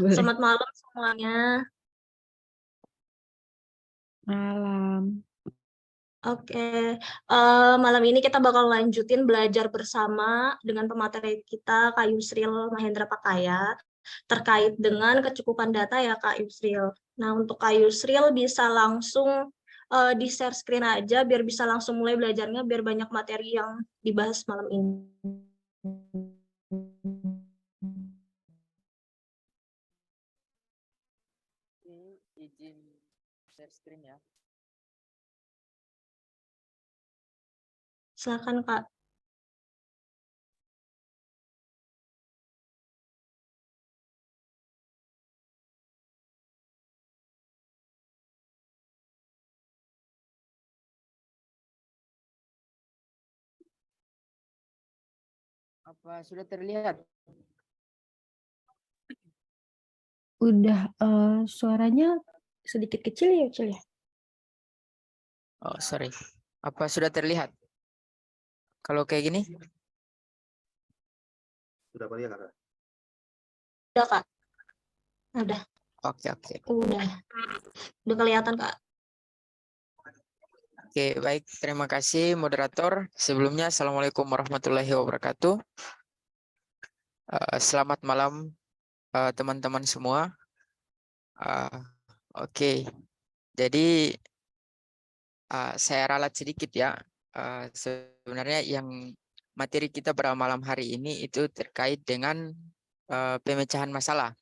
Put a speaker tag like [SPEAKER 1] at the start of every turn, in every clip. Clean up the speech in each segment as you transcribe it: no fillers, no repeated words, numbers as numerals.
[SPEAKER 1] Boleh.
[SPEAKER 2] Selamat malam semuanya.
[SPEAKER 1] Malam.
[SPEAKER 2] Oke, malam ini kita bakal lanjutin belajar bersama dengan pemateri kita, Kak Yusril Mahendra Pakaya, terkait dengan kecukupan data ya, Kak Yusril. Nah, untuk Kak Yusril bisa langsung di-share screen aja, biar bisa langsung mulai belajarnya, biar banyak materi yang dibahas malam ini.
[SPEAKER 3] Izin share screen ya.
[SPEAKER 2] Silakan, Kak.
[SPEAKER 3] Apa sudah terlihat?
[SPEAKER 1] Udah suaranya sedikit kecil ya, Cil ya?
[SPEAKER 3] Oh, sorry. Apa sudah terlihat? Kalau kayak gini?
[SPEAKER 4] Sudah Pak ya, Kak?
[SPEAKER 2] Udah, Kak. Udah.
[SPEAKER 3] Oke, oke.
[SPEAKER 2] Udah kelihatan, Kak.
[SPEAKER 3] Oke, baik. Terima kasih moderator. Sebelumnya, Assalamualaikum warahmatullahi wabarakatuh. Selamat malam teman-teman semua. Oke, jadi saya ralat sedikit ya. Sebenarnya yang materi kita pada malam hari ini itu terkait dengan pemecahan masalah.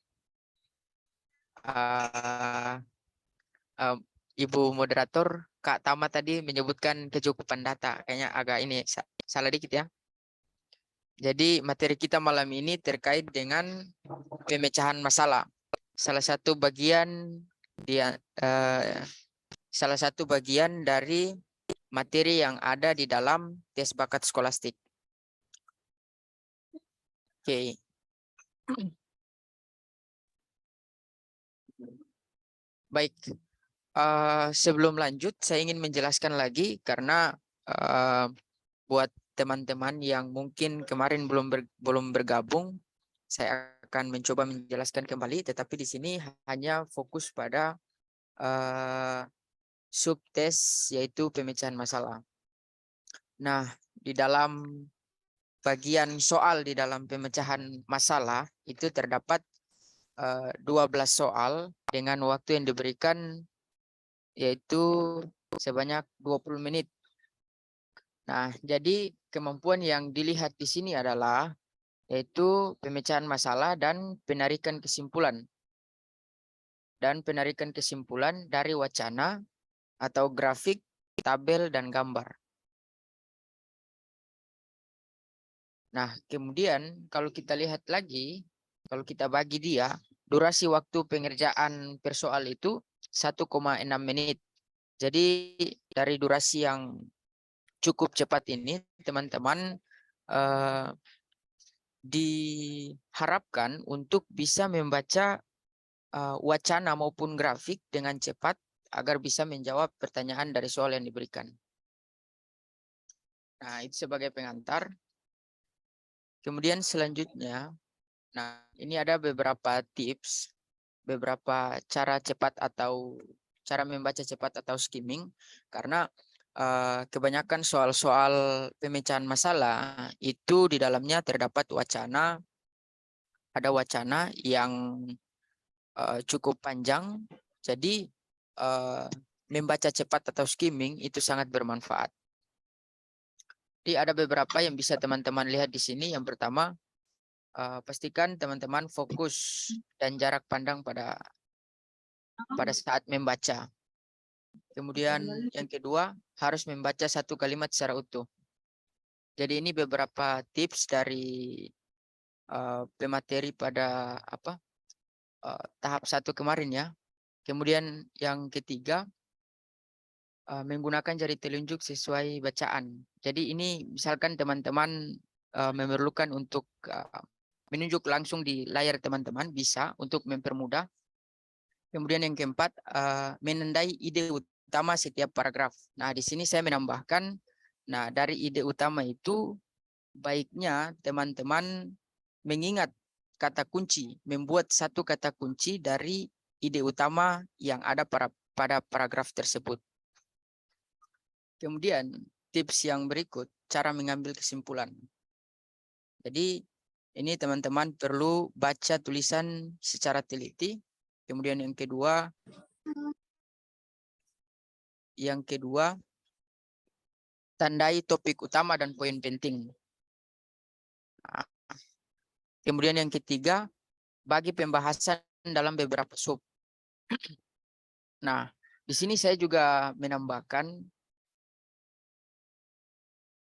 [SPEAKER 3] Ibu moderator Kak Tama tadi menyebutkan kecukupan data. Kayaknya agak ini salah dikit ya. Jadi materi kita malam ini terkait dengan pemecahan masalah. Salah satu bagian salah satu bagian dari materi yang ada di dalam tes bakat skolastik. Oke. Baik. Sebelum lanjut, saya ingin menjelaskan lagi karena buat teman-teman yang mungkin kemarin belum bergabung, saya akan mencoba menjelaskan kembali. Tetapi di sini hanya fokus pada subtes yaitu pemecahan masalah. Nah, di dalam bagian soal di dalam pemecahan masalah itu terdapat 12 soal dengan waktu yang diberikan yaitu sebanyak 20 menit. Nah, jadi kemampuan yang dilihat di sini adalah yaitu pemecahan masalah dan penarikan kesimpulan. Dan penarikan kesimpulan dari wacana atau grafik, tabel, dan gambar. Nah, kemudian kalau kita lihat lagi, kalau kita bagi dia, durasi waktu pengerjaan per soal itu 1,6 menit. Jadi dari durasi yang cukup cepat ini, teman-teman diharapkan untuk bisa membaca wacana maupun grafik dengan cepat agar bisa menjawab pertanyaan dari soal yang diberikan. Nah, itu sebagai pengantar. Kemudian selanjutnya, nah ini ada beberapa tips, beberapa cara cepat atau cara membaca cepat atau skimming, karena kebanyakan soal-soal pemecahan masalah itu di dalamnya terdapat wacana, ada wacana yang cukup panjang, jadi membaca cepat atau skimming itu sangat bermanfaat. Jadi ada beberapa yang bisa teman-teman lihat di sini. Yang pertama, pastikan teman-teman fokus dan jarak pandang pada saat membaca. Kemudian yang kedua, harus membaca satu kalimat secara utuh. Jadi ini beberapa tips dari pemateri pada tahap 1 kemarin ya. Kemudian yang ketiga, menggunakan jari telunjuk sesuai bacaan. Jadi ini misalkan teman-teman memerlukan untuk menunjuk langsung di layar teman-teman, bisa untuk mempermudah. Kemudian yang keempat, menandai ide utama setiap paragraf. Nah, di sini saya menambahkan, nah dari ide utama itu baiknya teman-teman mengingat kata kunci, membuat satu kata kunci dari ide utama yang ada pada paragraf tersebut. Kemudian tips yang berikut, cara mengambil kesimpulan. Jadi ini teman-teman perlu baca tulisan secara teliti. Kemudian yang kedua, tandai topik utama dan poin penting. Nah, kemudian yang ketiga, bagi pembahasan dalam beberapa sub. Nah, di sini saya juga menambahkan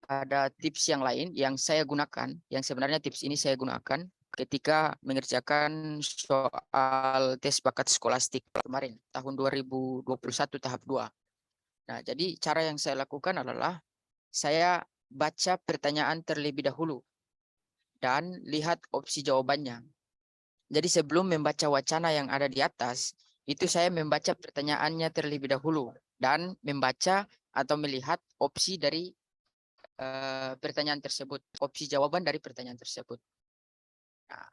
[SPEAKER 3] ada tips yang lain yang saya gunakan, yang sebenarnya tips ini saya gunakan ketika mengerjakan soal tes bakat skolastik kemarin, tahun 2021 tahap 2. Nah, jadi cara yang saya lakukan adalah saya baca pertanyaan terlebih dahulu dan lihat opsi jawabannya. Jadi sebelum membaca wacana yang ada di atas, itu saya membaca pertanyaannya terlebih dahulu dan membaca atau melihat opsi dari pertanyaan tersebut, opsi jawaban dari pertanyaan tersebut. Nah,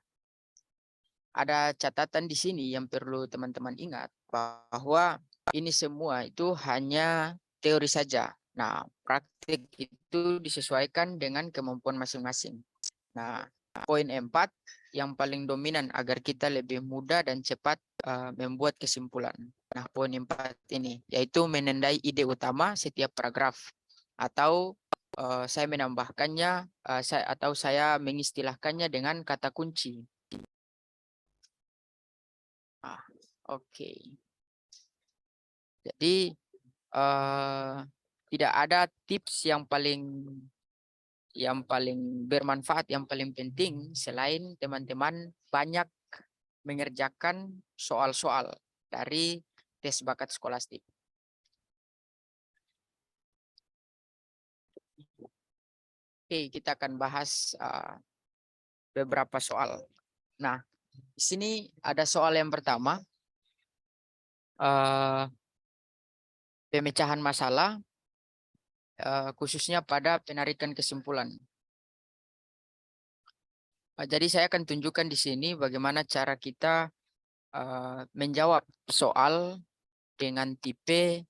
[SPEAKER 3] ada catatan di sini yang perlu teman-teman ingat bahwa ini semua itu hanya teori saja. Nah, praktik itu disesuaikan dengan kemampuan masing-masing. Nah, poin 4 yang paling dominan agar kita lebih mudah dan cepat membuat kesimpulan. Nah, poin 4 ini yaitu menandai ide utama setiap paragraf atau saya menambahkannya saya mengistilahkannya dengan kata kunci. Oke. Jadi tidak ada tips yang paling bermanfaat, yang paling penting selain teman-teman banyak mengerjakan soal-soal dari tes bakat skolastik. Oke, kita akan bahas beberapa soal. Nah, di sini ada soal yang pertama, pemecahan masalah, khususnya pada penarikan kesimpulan. Jadi saya akan tunjukkan di sini bagaimana cara kita menjawab soal dengan tipe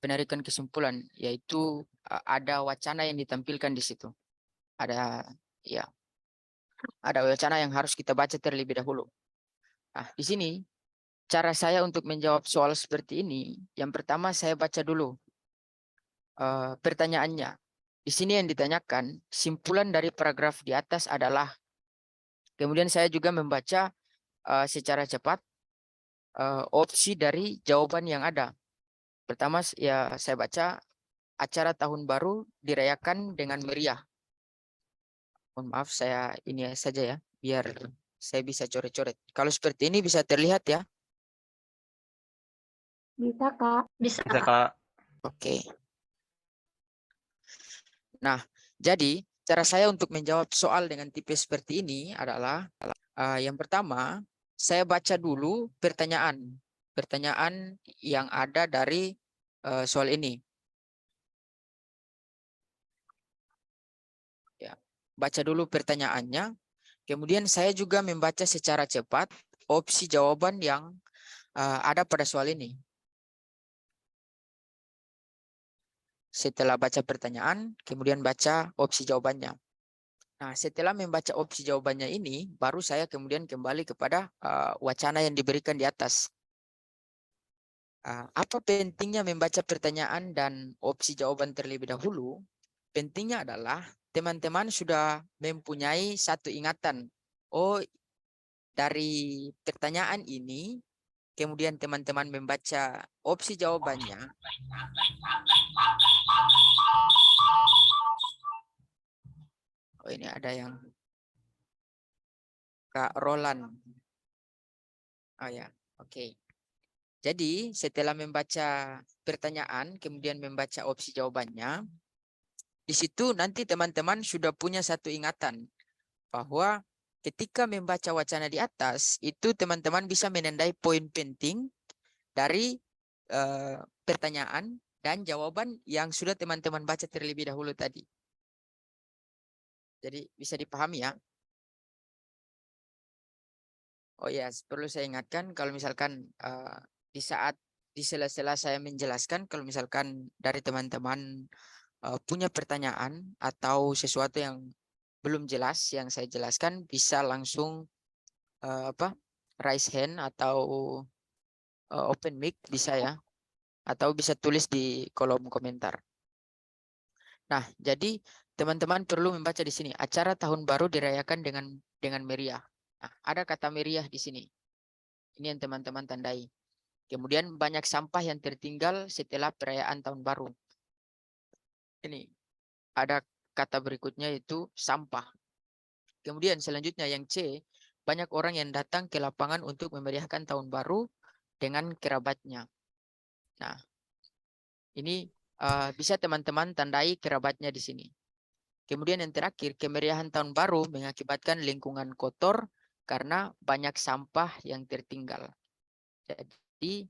[SPEAKER 3] penarikan kesimpulan, yaitu ada wacana yang ditampilkan di situ. Ada wacana yang harus kita baca terlebih dahulu. Nah, di sini cara saya untuk menjawab soal seperti ini, yang pertama saya baca dulu pertanyaannya. Di sini yang ditanyakan, simpulan dari paragraf di atas adalah. Kemudian saya juga membaca secara cepat opsi dari jawaban yang ada. Pertama ya saya baca, acara tahun baru dirayakan dengan meriah. Mohon maaf, saya ini saja ya, biar saya bisa coret-coret. Kalau seperti ini bisa terlihat ya?
[SPEAKER 1] Bisa, Kak.
[SPEAKER 2] Bisa,
[SPEAKER 4] Bisa,
[SPEAKER 2] Kak.
[SPEAKER 4] Kak.
[SPEAKER 3] Oke. Nah, jadi cara saya untuk menjawab soal dengan tipe seperti ini adalah yang pertama, saya baca dulu pertanyaan yang ada dari soal ini. Ya, baca dulu pertanyaannya. Kemudian saya juga membaca secara cepat opsi jawaban yang ada pada soal ini. Setelah baca pertanyaan, kemudian baca opsi jawabannya. Nah, setelah membaca opsi jawabannya ini, baru saya kemudian kembali kepada wacana yang diberikan di atas. Apa pentingnya membaca pertanyaan dan opsi jawaban terlebih dahulu? Pentingnya adalah teman-teman sudah mempunyai satu ingatan. Oh, dari pertanyaan ini, kemudian teman-teman membaca opsi jawabannya. Oh, ini ada yang Kak Roland. Oh ya, oke. Jadi setelah membaca pertanyaan, kemudian membaca opsi jawabannya, di situ nanti teman-teman sudah punya satu ingatan bahwa ketika membaca wacana di atas, itu teman-teman bisa menandai poin penting dari pertanyaan dan jawaban yang sudah teman-teman baca terlebih dahulu tadi. Jadi bisa dipahami ya. Oh ya, perlu saya ingatkan kalau misalkan di sela-sela saya menjelaskan, kalau misalkan dari teman-teman punya pertanyaan atau sesuatu yang belum jelas yang saya jelaskan, bisa langsung raise hand atau open mic bisa ya, atau bisa tulis di kolom komentar. Nah, jadi teman-teman perlu membaca di sini. Acara tahun baru dirayakan dengan meriah. Nah, ada kata meriah di sini. Ini yang teman-teman tandai. Kemudian banyak sampah yang tertinggal setelah perayaan tahun baru. Ini ada kata berikutnya yaitu sampah. Kemudian selanjutnya yang C, banyak orang yang datang ke lapangan untuk memeriahkan tahun baru dengan kerabatnya. Nah, ini bisa teman-teman tandai kerabatnya di sini. Kemudian yang terakhir, kemeriahan tahun baru mengakibatkan lingkungan kotor karena banyak sampah yang tertinggal. Jadi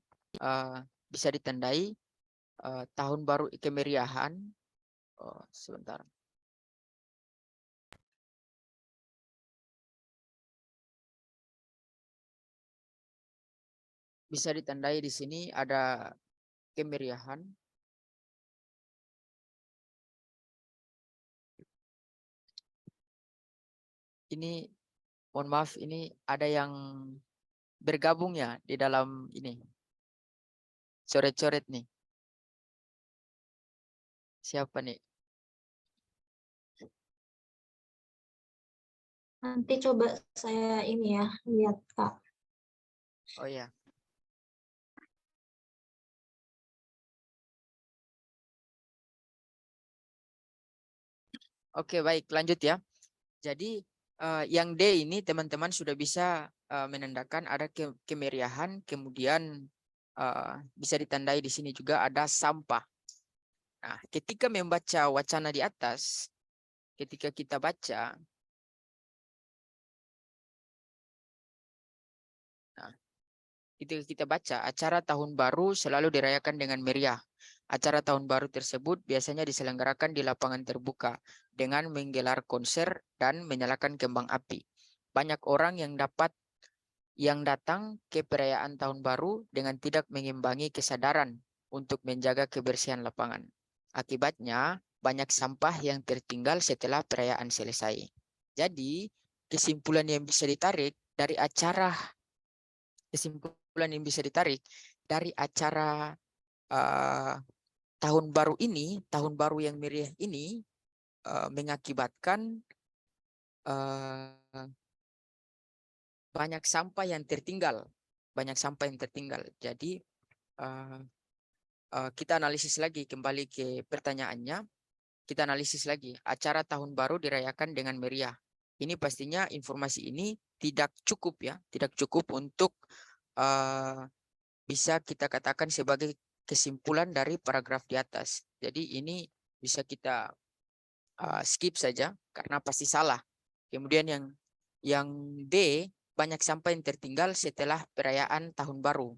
[SPEAKER 3] bisa ditandai tahun baru kemeriahan. Sebentar. Bisa ditandai di sini ada kemeriahan. Ini mohon maaf, ini ada yang bergabung ya di dalam ini. Coret-coret nih. Siapa nih?
[SPEAKER 2] Nanti coba saya ini ya, lihat Kak.
[SPEAKER 3] Oh ya. Oke, baik, lanjut ya. Jadi yang D ini teman-teman sudah bisa menandakan ada kemeriahan, kemudian bisa ditandai di sini juga ada sampah. Nah, ketika membaca wacana di atas, ketika kita baca, nah, ketika kita baca acara tahun baru selalu dirayakan dengan meriah. Acara tahun baru tersebut biasanya diselenggarakan di lapangan terbuka dengan menggelar konser dan menyalakan kembang api. Banyak orang yang datang ke perayaan tahun baru dengan tidak mengimbangi kesadaran untuk menjaga kebersihan lapangan. Akibatnya, banyak sampah yang tertinggal setelah perayaan selesai. Jadi, kesimpulan yang bisa ditarik dari acara tahun baru ini, tahun baru yang meriah ini mengakibatkan banyak sampah yang tertinggal. Banyak sampah yang tertinggal. Jadi kita analisis lagi kembali ke pertanyaannya. Kita analisis lagi. Acara tahun baru dirayakan dengan meriah. Ini pastinya informasi ini tidak cukup ya. Tidak cukup untuk bisa kita katakan sebagai kesimpulan dari paragraf di atas. Jadi ini bisa kita skip saja karena pasti salah. Kemudian yang D, banyak sampah yang tertinggal setelah perayaan tahun baru.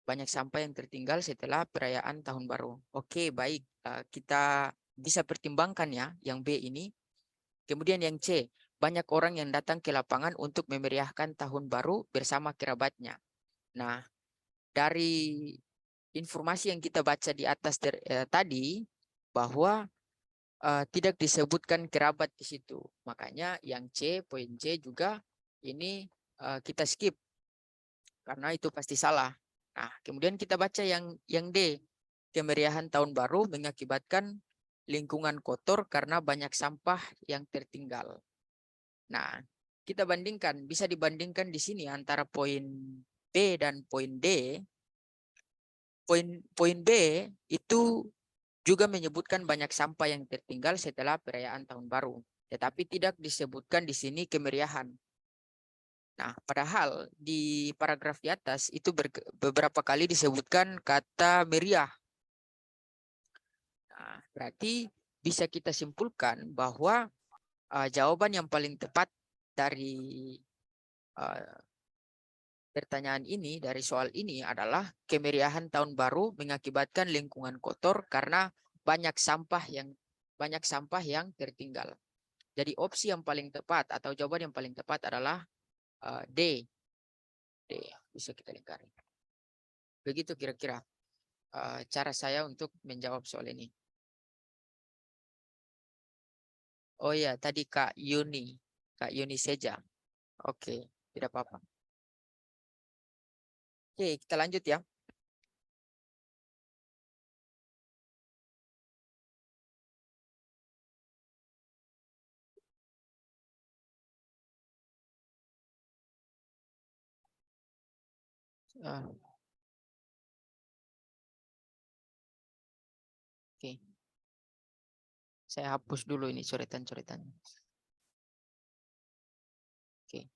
[SPEAKER 3] Banyak sampah yang tertinggal setelah perayaan tahun baru. Oke, baik. Kita bisa pertimbangkan ya yang B ini. Kemudian yang C, banyak orang yang datang ke lapangan untuk memeriahkan tahun baru bersama kerabatnya. Nah, dari informasi yang kita baca di atas tadi, bahwa tidak disebutkan kerabat di situ. Makanya yang C, poin C juga ini kita skip. Karena itu pasti salah. Nah, kemudian kita baca yang D. Kemeriahan tahun baru mengakibatkan lingkungan kotor karena banyak sampah yang tertinggal. Nah, kita bandingkan, bisa dibandingkan di sini antara poin B dan poin D. Poin B itu juga menyebutkan banyak sampah yang tertinggal setelah perayaan tahun baru. Tetapi tidak disebutkan di sini kemeriahan. Nah, padahal di paragraf di atas itu beberapa kali disebutkan kata meriah. Nah, berarti bisa kita simpulkan bahwa jawaban yang paling tepat dari pertanyaan ini, dari soal ini adalah kemeriahan tahun baru mengakibatkan lingkungan kotor karena banyak sampah yang tertinggal. Jadi opsi yang paling tepat atau jawaban yang paling tepat adalah D. Bisa kita lingkari. Begitu kira-kira cara saya untuk menjawab soal ini. Oh ya, tadi Kak Yuni saja. Oke, tidak apa-apa. Oke, kita lanjut ya. Oke. Saya hapus dulu ini coretan-coretan. Oke.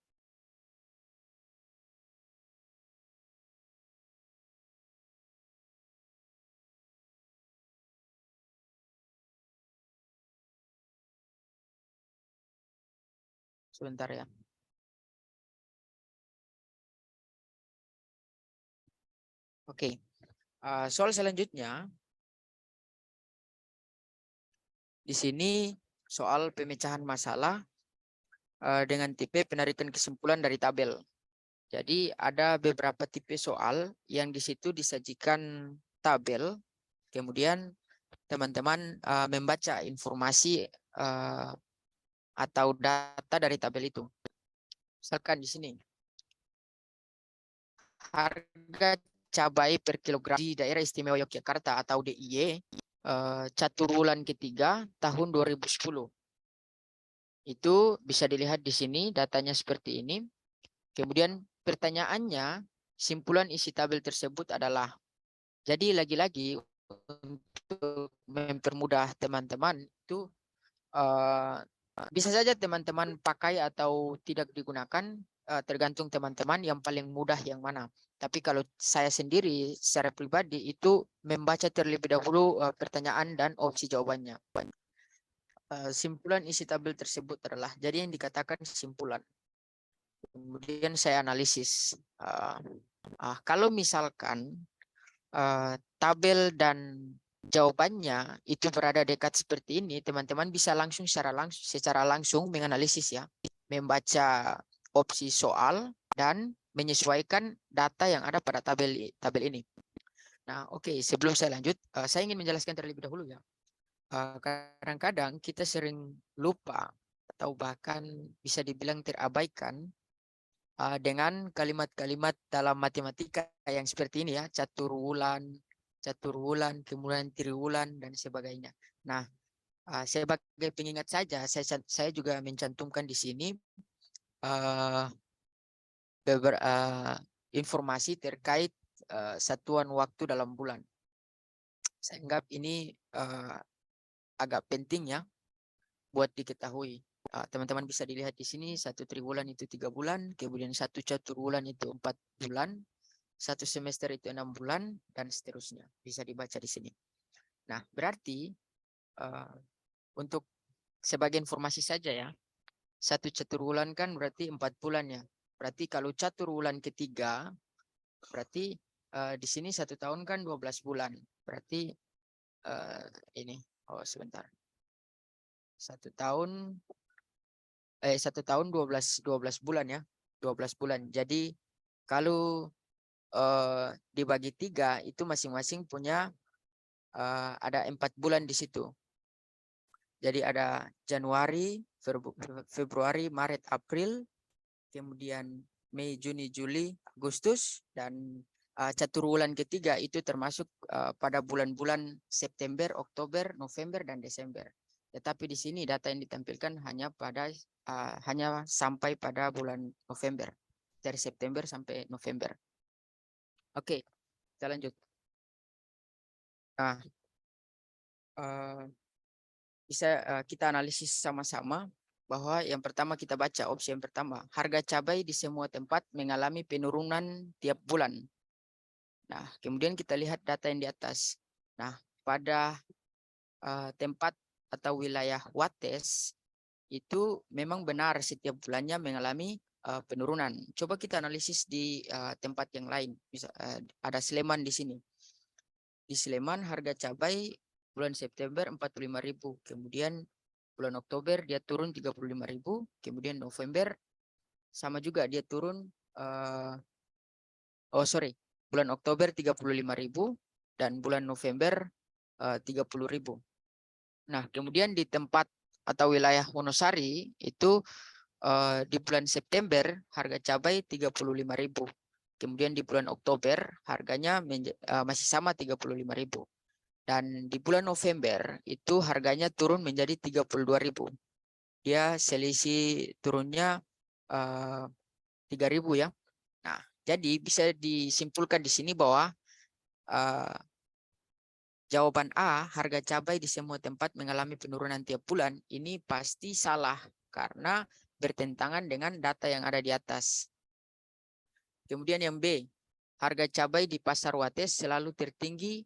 [SPEAKER 3] Sebentar ya. Oke. Soal selanjutnya. Di sini soal pemecahan masalah dengan tipe penarikan kesimpulan dari tabel. Jadi ada beberapa tipe soal yang di situ disajikan tabel. Kemudian teman-teman membaca informasi atau data dari tabel itu. Misalkan di sini. Harga cabai per kilogram di daerah istimewa Yogyakarta atau DIY catur bulan ketiga tahun 2010. Itu bisa dilihat di sini datanya seperti ini. Kemudian pertanyaannya, simpulan isi tabel tersebut adalah, jadi lagi-lagi untuk mempermudah teman-teman itu bisa saja teman-teman pakai atau tidak digunakan, tergantung teman-teman yang paling mudah yang mana. Tapi kalau saya sendiri secara pribadi itu membaca terlebih dahulu pertanyaan dan opsi jawabannya. Simpulan isi tabel tersebut adalah, jadi yang dikatakan simpulan. Kemudian saya analisis. Kalau misalkan tabel dan jawabannya itu berada dekat seperti ini, teman-teman bisa langsung secara langsung menganalisis ya, membaca opsi soal dan menyesuaikan data yang ada pada tabel ini. Nah, oke, sebelum saya lanjut, saya ingin menjelaskan terlebih dahulu ya. Kadang-kadang kita sering lupa atau bahkan bisa dibilang terabaikan dengan kalimat-kalimat dalam matematika yang seperti ini ya, catur wulan, kemudian triwulan dan sebagainya. Nah, sebagai pengingat saja, saya juga mencantumkan di sini informasi terkait satuan waktu dalam bulan. Saya anggap ini agak penting ya buat diketahui. Teman-teman bisa dilihat di sini, 1 triwulan itu 3 bulan, kemudian 1 catur bulan itu 4 bulan, 1 semester itu 6 bulan, dan seterusnya. Bisa dibaca di sini. Nah, berarti untuk sebagai informasi saja ya, 1 catur bulan kan berarti 4 bulan ya. Berarti kalau catur bulan ketiga, berarti di sini 1 tahun kan 12 bulan. Berarti ini, sebentar. 1 tahun 12 bulan ya. 12 bulan. Jadi kalau dibagi 3 itu masing-masing punya ada 4 bulan di situ. Jadi ada Januari, Februari, Maret, April, kemudian Mei, Juni, Juli, Agustus, dan catur bulan ketiga itu termasuk pada bulan-bulan September, Oktober, November, dan Desember. Tetapi di sini data yang ditampilkan hanya sampai pada bulan November, dari September sampai November. Oke, kita lanjut. Nah, bisa kita analisis sama-sama bahwa yang pertama kita baca opsi yang pertama, harga cabai di semua tempat mengalami penurunan tiap bulan. Nah, kemudian kita lihat data yang di atas. Nah, pada tempat atau wilayah Wates itu memang benar setiap bulannya mengalami penurunan. Coba kita analisis di tempat yang lain. Bisa ada Sleman di sini. Di Sleman harga cabai bulan September 45.000, kemudian bulan Oktober dia turun 35.000, kemudian November sama juga dia turun bulan Oktober 35.000 dan bulan November 30.000. Nah, kemudian di tempat atau wilayah Wonosari itu di bulan September harga cabai 35.000. Kemudian di bulan Oktober harganya masih sama 35.000. Dan di bulan November itu harganya turun menjadi 32.000. Dia selisih turunnya 3.000 ya. Nah, jadi bisa disimpulkan di sini bahwa jawaban A, harga cabai di semua tempat mengalami penurunan tiap bulan, ini pasti salah karena bertentangan dengan data yang ada di atas. Kemudian yang B, harga cabai di pasar Wates selalu tertinggi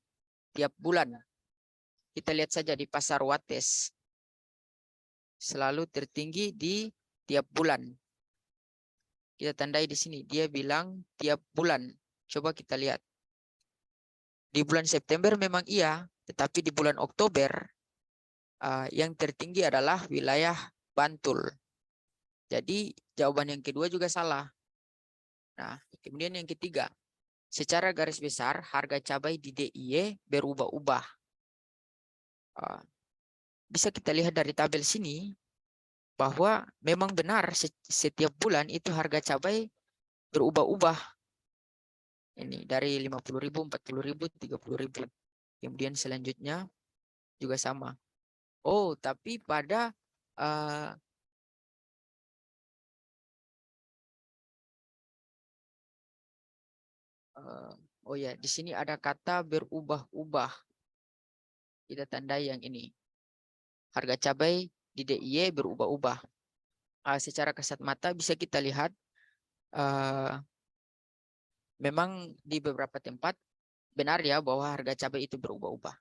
[SPEAKER 3] tiap bulan. Kita lihat saja di pasar Wates. Selalu tertinggi di tiap bulan. Kita tandai di sini. Dia bilang tiap bulan. Coba kita lihat. Di bulan September memang iya, tetapi di bulan Oktober yang tertinggi adalah wilayah Bantul. Jadi jawaban yang kedua juga salah. Nah, kemudian yang ketiga. Secara garis besar, harga cabai di DIY berubah-ubah. Bisa kita lihat dari tabel sini bahwa memang benar setiap bulan itu harga cabai berubah-ubah. Ini dari 50.000, 40.000, 30.000. Kemudian selanjutnya juga sama. Oh, tapi pada oh ya, di sini ada kata berubah-ubah. Kita tandai yang ini. Harga cabai di DIY berubah-ubah. Secara kasat mata bisa kita lihat memang di beberapa tempat benar ya bahwa harga cabai itu berubah-ubah.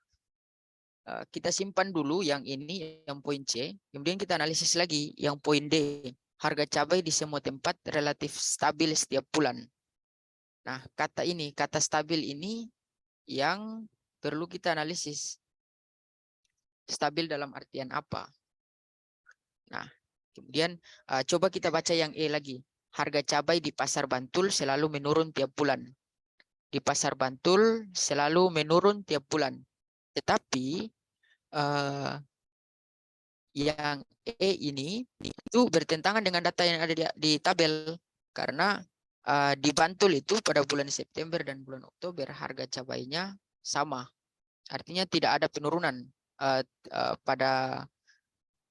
[SPEAKER 3] Kita simpan dulu yang ini, yang poin C. Kemudian kita analisis lagi yang poin D. Harga cabai di semua tempat relatif stabil setiap bulan. Nah, kata stabil ini yang perlu kita analisis. Stabil dalam artian apa? Nah, kemudian coba kita baca yang E lagi. Harga cabai di pasar Bantul selalu menurun tiap bulan. Di pasar Bantul selalu menurun tiap bulan. Tetapi yang E ini itu bertentangan dengan data yang ada di tabel. Karena di Bantul itu pada bulan September dan bulan Oktober harga cabainya sama. Artinya tidak ada penurunan.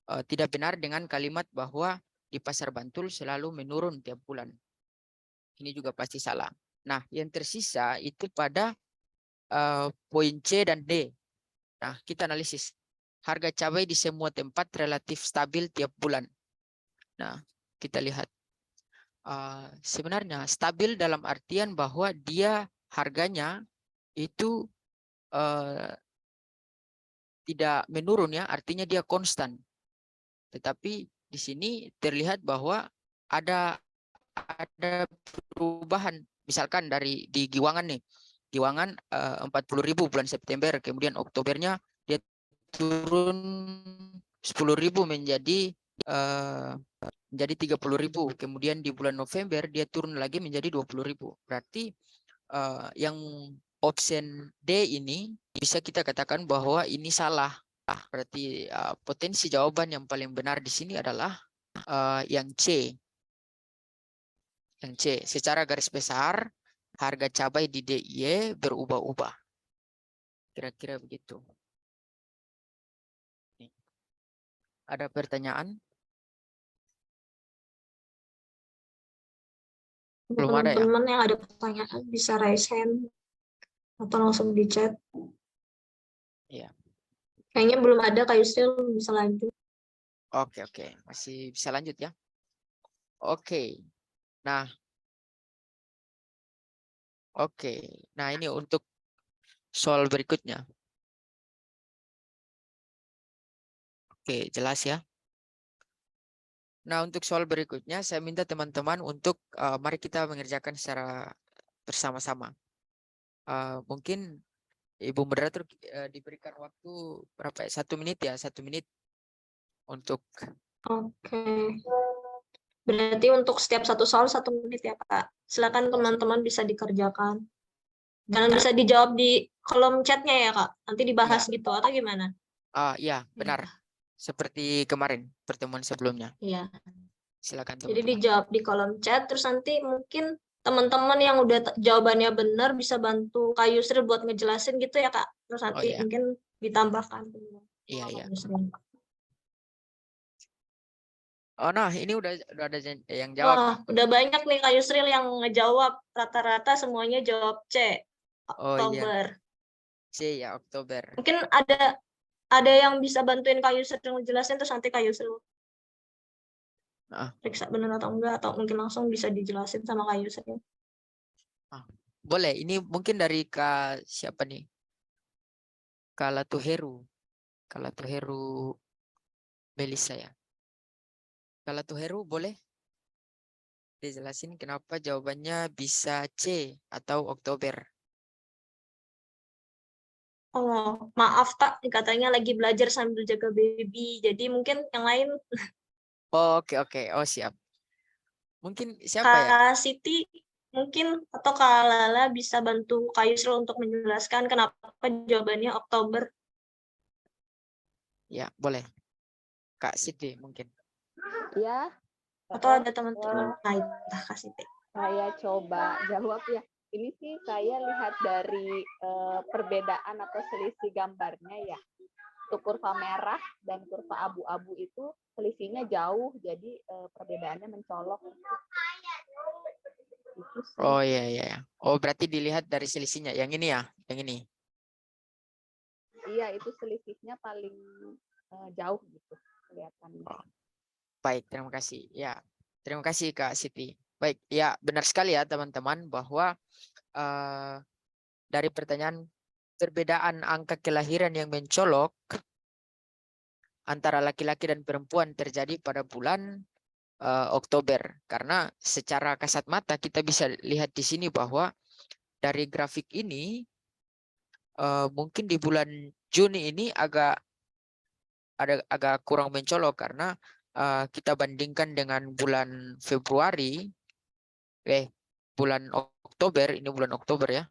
[SPEAKER 3] Tidak benar dengan kalimat bahwa di pasar Bantul selalu menurun tiap bulan. Ini juga pasti salah. Nah, yang tersisa itu pada poin C dan D. Nah, kita analisis. Harga cabai di semua tempat relatif stabil tiap bulan. Nah, kita lihat. Sebenarnya stabil dalam artian bahwa dia harganya itu tidak menurun ya, artinya dia konstan. Tetapi di sini terlihat bahwa ada perubahan. Misalkan di Giwangan nih. Giwangan 40.000 bulan September, kemudian Oktobernya dia turun 10.000 menjadi 30.000. Kemudian di bulan November dia turun lagi menjadi 20.000. Berarti yang option D ini bisa kita katakan bahwa ini salah. Berarti potensi jawaban yang paling benar di sini adalah yang C. Yang C, secara garis besar harga cabai di DIY berubah-ubah. Kira-kira begitu. Ada pertanyaan? Belum ada ya?
[SPEAKER 2] Teman-teman yang ada pertanyaan bisa raise hand atau langsung di chat.
[SPEAKER 3] Iya.
[SPEAKER 2] Kayaknya belum ada, Kak Yusril bisa lanjut.
[SPEAKER 3] Oke. Masih bisa lanjut ya? Oke. Nah, ini untuk soal berikutnya. Oke, jelas ya. Nah, untuk soal berikutnya, saya minta teman-teman untuk mari kita mengerjakan secara bersama-sama. Mungkin Ibu Moderator diberikan waktu berapa ya? 1 menit ya, 1 menit untuk.
[SPEAKER 2] Oke. Berarti untuk setiap satu soal 1 menit ya, Kak. Silakan teman-teman bisa dikerjakan. Dan bisa dijawab di kolom chatnya ya, Kak. Nanti dibahas
[SPEAKER 3] Iya.
[SPEAKER 2] gitu atau gimana?
[SPEAKER 3] Iya, benar. Seperti kemarin pertemuan sebelumnya.
[SPEAKER 2] Iya.
[SPEAKER 3] Silakan
[SPEAKER 2] Jadi
[SPEAKER 3] teman-teman.
[SPEAKER 2] dijawab di kolom chat, terus nanti mungkin teman-teman yang udah jawabannya benar bisa bantu Kak Yusril buat ngejelasin gitu ya, Kak. Terus
[SPEAKER 3] Oh
[SPEAKER 2] nanti
[SPEAKER 3] iya,
[SPEAKER 2] mungkin ditambahkan.
[SPEAKER 3] iya, iya.
[SPEAKER 2] Kak Yusril.
[SPEAKER 3] Oh nah, ini udah ada yang jawab.
[SPEAKER 2] Wah, udah banyak nih Kak Yusril yang ngejawab. Rata-rata semuanya jawab C.
[SPEAKER 3] Oh iya,
[SPEAKER 2] Oktober.
[SPEAKER 3] C ya, Oktober.
[SPEAKER 2] Mungkin ada yang bisa bantuin Kak Yusril ngejelasin, terus nanti Kak Yusril
[SPEAKER 3] Ah,
[SPEAKER 2] periksa benar atau enggak, atau mungkin langsung bisa dijelasin sama Kak Yusril.
[SPEAKER 3] boleh, ini mungkin dari Kak siapa nih? Kalatuheru. Kalatuheru Melisa ya. Kalatuheru boleh dijelasin kenapa jawabannya bisa C atau Oktober?
[SPEAKER 2] Oh, maaf Kak, katanya lagi belajar sambil jaga baby. Jadi mungkin yang lain
[SPEAKER 3] Oh, oke, oke. Oh, siap. Mungkin siapa ya?
[SPEAKER 2] Kak Siti mungkin atau Kak Lala bisa bantu Kak Yusril untuk menjelaskan kenapa jawabannya Oktober.
[SPEAKER 3] Ya, boleh. Kak Siti mungkin.
[SPEAKER 4] Ya,
[SPEAKER 2] Atau ada teman-teman lain, Kak Siti.
[SPEAKER 4] saya coba jawab ya. Ini sih saya lihat dari perbedaan atau selisih gambarnya ya. Untuk kurva merah dan kurva abu-abu itu selisihnya jauh, jadi perbedaannya mencolok. Itu sih.
[SPEAKER 3] Oh iya, iya, iya. Oh berarti dilihat dari selisihnya. Yang ini ya, yang ini.
[SPEAKER 4] Iya, itu selisihnya paling jauh gitu kelihatannya.
[SPEAKER 3] Oh, baik, terima kasih. Ya, terima kasih Kak Siti. Baik, ya benar sekali ya teman-teman bahwa dari pertanyaan perbedaan angka kelahiran yang mencolok antara laki-laki dan perempuan terjadi pada bulan Oktober. Karena secara kasat mata kita bisa lihat di sini bahwa dari grafik ini mungkin di bulan Juni ini agak kurang mencolok karena kita bandingkan dengan bulan Februari, bulan Oktober, ini bulan Oktober ya.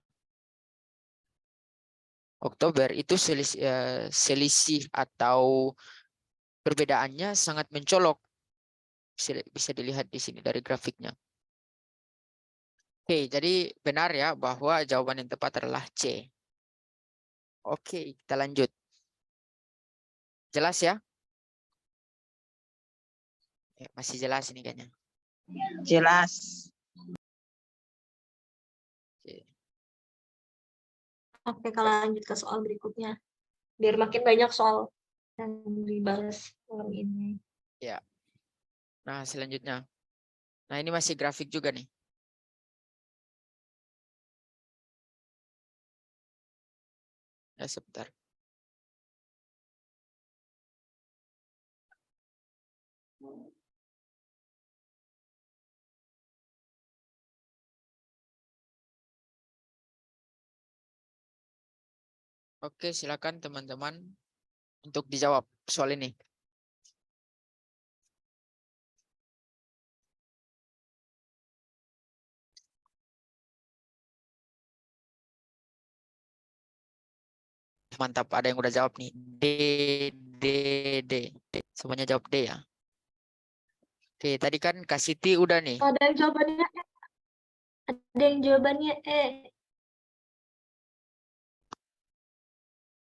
[SPEAKER 3] Oktober itu selisih atau perbedaannya sangat mencolok. Bisa dilihat di sini dari grafiknya. Oke, jadi benar ya bahwa jawaban yang tepat adalah C. Oke, kita lanjut. Jelas ya? Masih jelas ini kayaknya.
[SPEAKER 5] Jelas.
[SPEAKER 2] Oke, kalau lanjut ke soal berikutnya. Biar makin banyak soal yang dibahas malam ini.
[SPEAKER 3] Ya. Nah, selanjutnya. Nah, ini masih grafik juga nih. Ya, sebentar. Oke, silakan teman-teman untuk dijawab soal ini. Mantap, ada yang udah jawab nih. D. Semuanya jawab D ya. Oke, tadi kan Kak Siti udah nih.
[SPEAKER 2] Ada yang jawabannya E. Ada yang jawabannya E.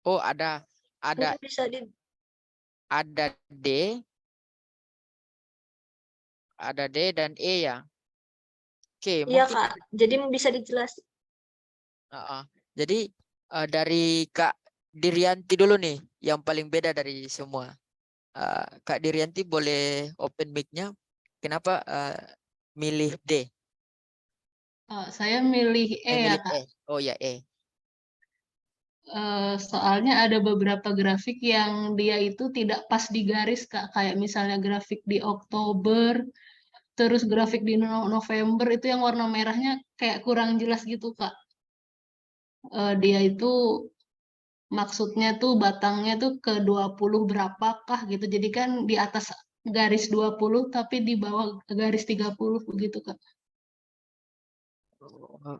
[SPEAKER 3] Oh, ada
[SPEAKER 2] Bisa di
[SPEAKER 3] D, ada D dan E ya. Oke,
[SPEAKER 2] Iya,
[SPEAKER 3] mungkin
[SPEAKER 2] Kak. Jadi bisa dijelasin.
[SPEAKER 3] jadi dari Kak Dirianti dulu nih yang paling beda dari semua. Kak Dirianti boleh open mic-nya. Kenapa milih D?
[SPEAKER 6] Saya milih E ya,
[SPEAKER 3] Milih
[SPEAKER 6] Kak.
[SPEAKER 3] E. Oh ya, E.
[SPEAKER 6] Soalnya ada beberapa grafik yang dia itu tidak pas di garis, Kak. Kayak misalnya grafik di Oktober, terus grafik di November itu yang warna merahnya kayak kurang jelas gitu, Kak. Dia itu maksudnya tuh batangnya tuh ke 20 berapakah gitu. Jadi kan di atas garis 20 tapi di bawah garis 30 begitu, Kak.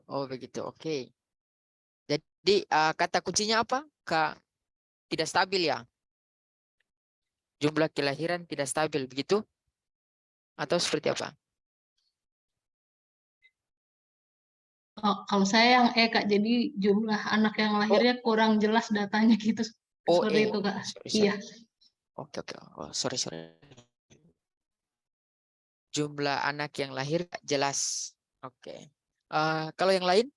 [SPEAKER 3] Oh, begitu. Oke. Jadi kata kuncinya apa? Kak, tidak stabil ya? Jumlah kelahiran tidak stabil begitu? Atau seperti apa?
[SPEAKER 6] Oh, kalau saya yang Kak, jadi jumlah anak yang lahirnya kurang jelas datanya gitu.
[SPEAKER 3] Oh,
[SPEAKER 6] Seperti itu, Kak.
[SPEAKER 3] sorry.
[SPEAKER 6] Iya.
[SPEAKER 3] Oke. Oh, sorry. Jumlah anak yang lahir jelas. Oke. Kalau yang lain,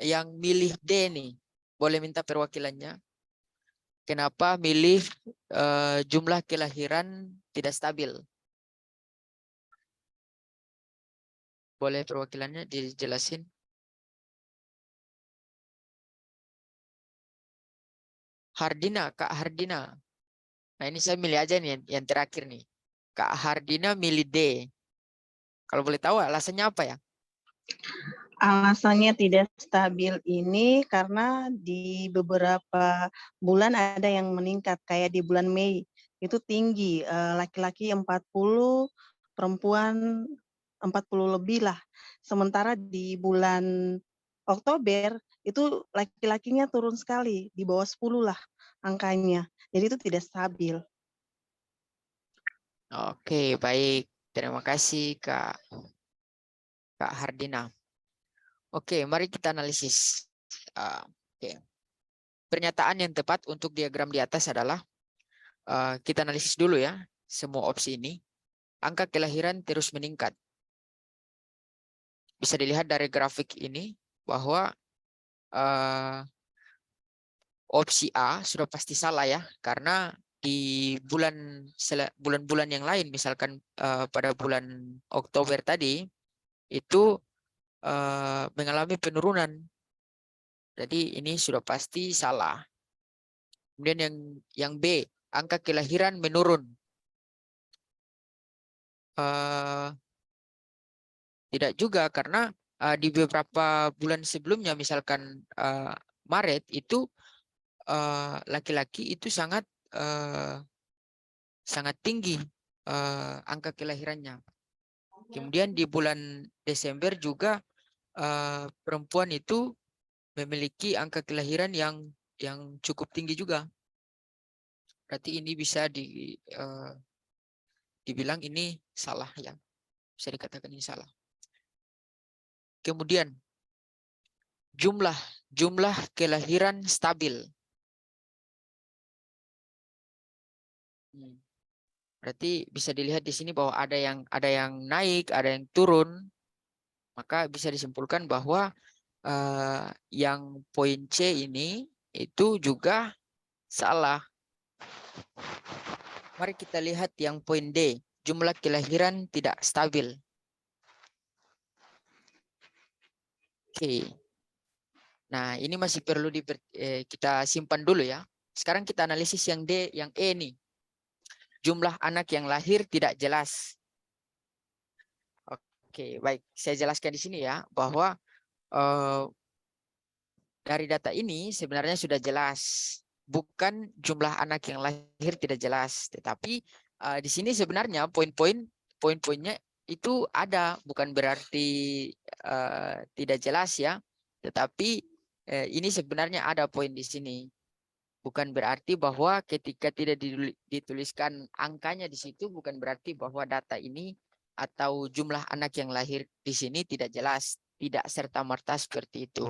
[SPEAKER 3] yang milih D nih, boleh minta perwakilannya. Kenapa milih jumlah kelahiran tidak stabil? Boleh perwakilannya dijelasin? Hardina, Kak Hardina. Nah, ini saya milih aja nih yang terakhir nih. Kak Hardina milih D. Kalau boleh tahu alasannya apa ya?
[SPEAKER 5] Alasannya tidak stabil ini karena di beberapa bulan ada yang meningkat, kayak di bulan Mei itu tinggi, laki-laki 40, perempuan 40 lebih lah. Sementara di bulan Oktober itu laki-lakinya turun sekali, di bawah 10 lah angkanya. Jadi itu tidak stabil.
[SPEAKER 3] Oke, baik. Terima kasih Kak Hardina. Oke, mari kita analisis. Oke. Pernyataan yang tepat untuk diagram di atas adalah, kita analisis dulu ya, semua opsi ini. Angka kelahiran terus meningkat. Bisa dilihat dari grafik ini bahwa opsi A sudah pasti salah ya, karena di bulan-bulan yang lain, misalkan pada bulan Oktober tadi, itu mengalami penurunan. Jadi ini sudah pasti salah. Kemudian yang B, angka kelahiran menurun. Tidak juga, karena di beberapa bulan sebelumnya, misalkan Maret itu laki-laki itu sangat tinggi angka kelahirannya. Kemudian di bulan Desember juga perempuan itu memiliki angka kelahiran yang cukup tinggi juga. Berarti ini bisa dibilang ini salah ya. Bisa dikatakan ini salah. Kemudian jumlah kelahiran stabil. Berarti bisa dilihat di sini bahwa ada yang naik, ada yang turun. Maka bisa disimpulkan bahwa yang poin C ini itu juga salah. Mari kita lihat yang poin D, jumlah kelahiran tidak stabil. Oke. Nah, ini masih perlu kita simpan dulu ya. Sekarang kita analisis yang D, yang E nih. Jumlah anak yang lahir tidak jelas. Oke, baik. Saya jelaskan di sini ya, bahwa dari data ini sebenarnya sudah jelas. Bukan jumlah anak yang lahir tidak jelas. Tetapi di sini sebenarnya poin-poinnya itu ada. Bukan berarti tidak jelas ya. Tetapi ini sebenarnya ada poin di sini. Bukan berarti bahwa ketika tidak dituliskan angkanya di situ, bukan berarti bahwa data ini atau jumlah anak yang lahir di sini tidak jelas. Tidak serta-merta seperti itu.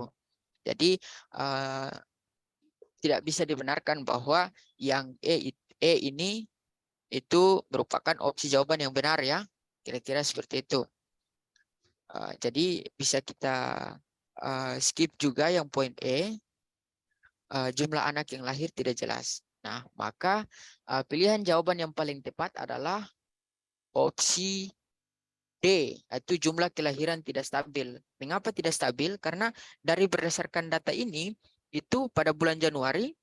[SPEAKER 3] Jadi tidak bisa dibenarkan bahwa yang E ini itu merupakan opsi jawaban yang benar ya. Kira-kira seperti itu. Jadi bisa kita skip juga yang poin E. Jumlah anak yang lahir tidak jelas. Nah, maka pilihan jawaban yang paling tepat adalah opsi D, yaitu jumlah kelahiran tidak stabil. Mengapa tidak stabil? Karena dari berdasarkan data ini, itu pada bulan Januari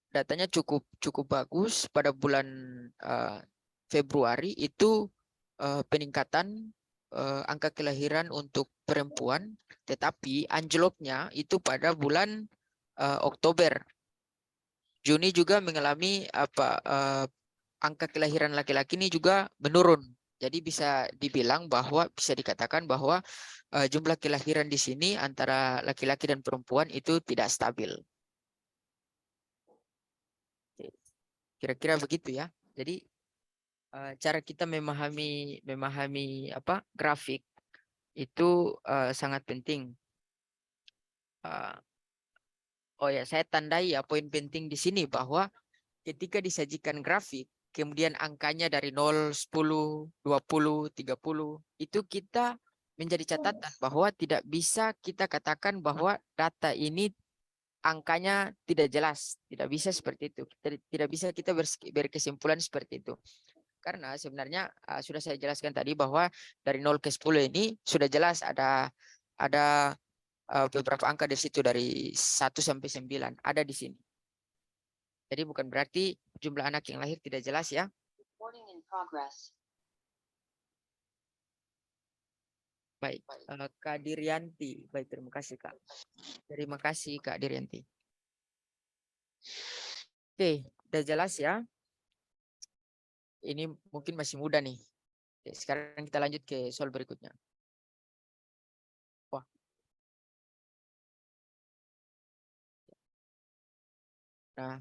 [SPEAKER 3] datanya cukup bagus. Pada bulan Februari itu peningkatan angka kelahiran untuk perempuan, tetapi anjloknya itu pada bulan Oktober. Juni juga mengalami angka kelahiran laki-laki ini juga menurun. Jadi bisa dikatakan bahwa jumlah kelahiran di sini antara laki-laki dan perempuan itu tidak stabil. Kira-kira begitu ya. Jadi cara kita memahami grafik itu sangat penting. Oh ya, saya tandai ya poin penting di sini bahwa ketika disajikan grafik, kemudian angkanya dari 0, 10, 20, 30, itu kita menjadi catatan bahwa tidak bisa kita katakan bahwa data ini angkanya tidak jelas. Tidak bisa seperti itu. Tidak bisa kita berkesimpulan seperti itu. Karena sebenarnya sudah saya jelaskan tadi bahwa dari 0 ke 10 ini sudah jelas ada beberapa angka di situ dari 1 sampai 9 ada di sini. Jadi bukan berarti jumlah anak yang lahir tidak jelas ya. Baik, Kak Diryanti. Baik, terima kasih Kak. Terima kasih Kak Diryanti. Oke, udah jelas ya. Ini mungkin masih muda nih. Oke, sekarang kita lanjut ke soal berikutnya. Wah. Nah,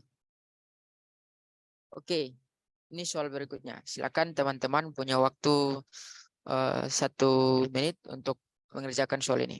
[SPEAKER 3] oke, ini soal berikutnya. Silakan teman-teman punya waktu 1 menit untuk mengerjakan soal ini.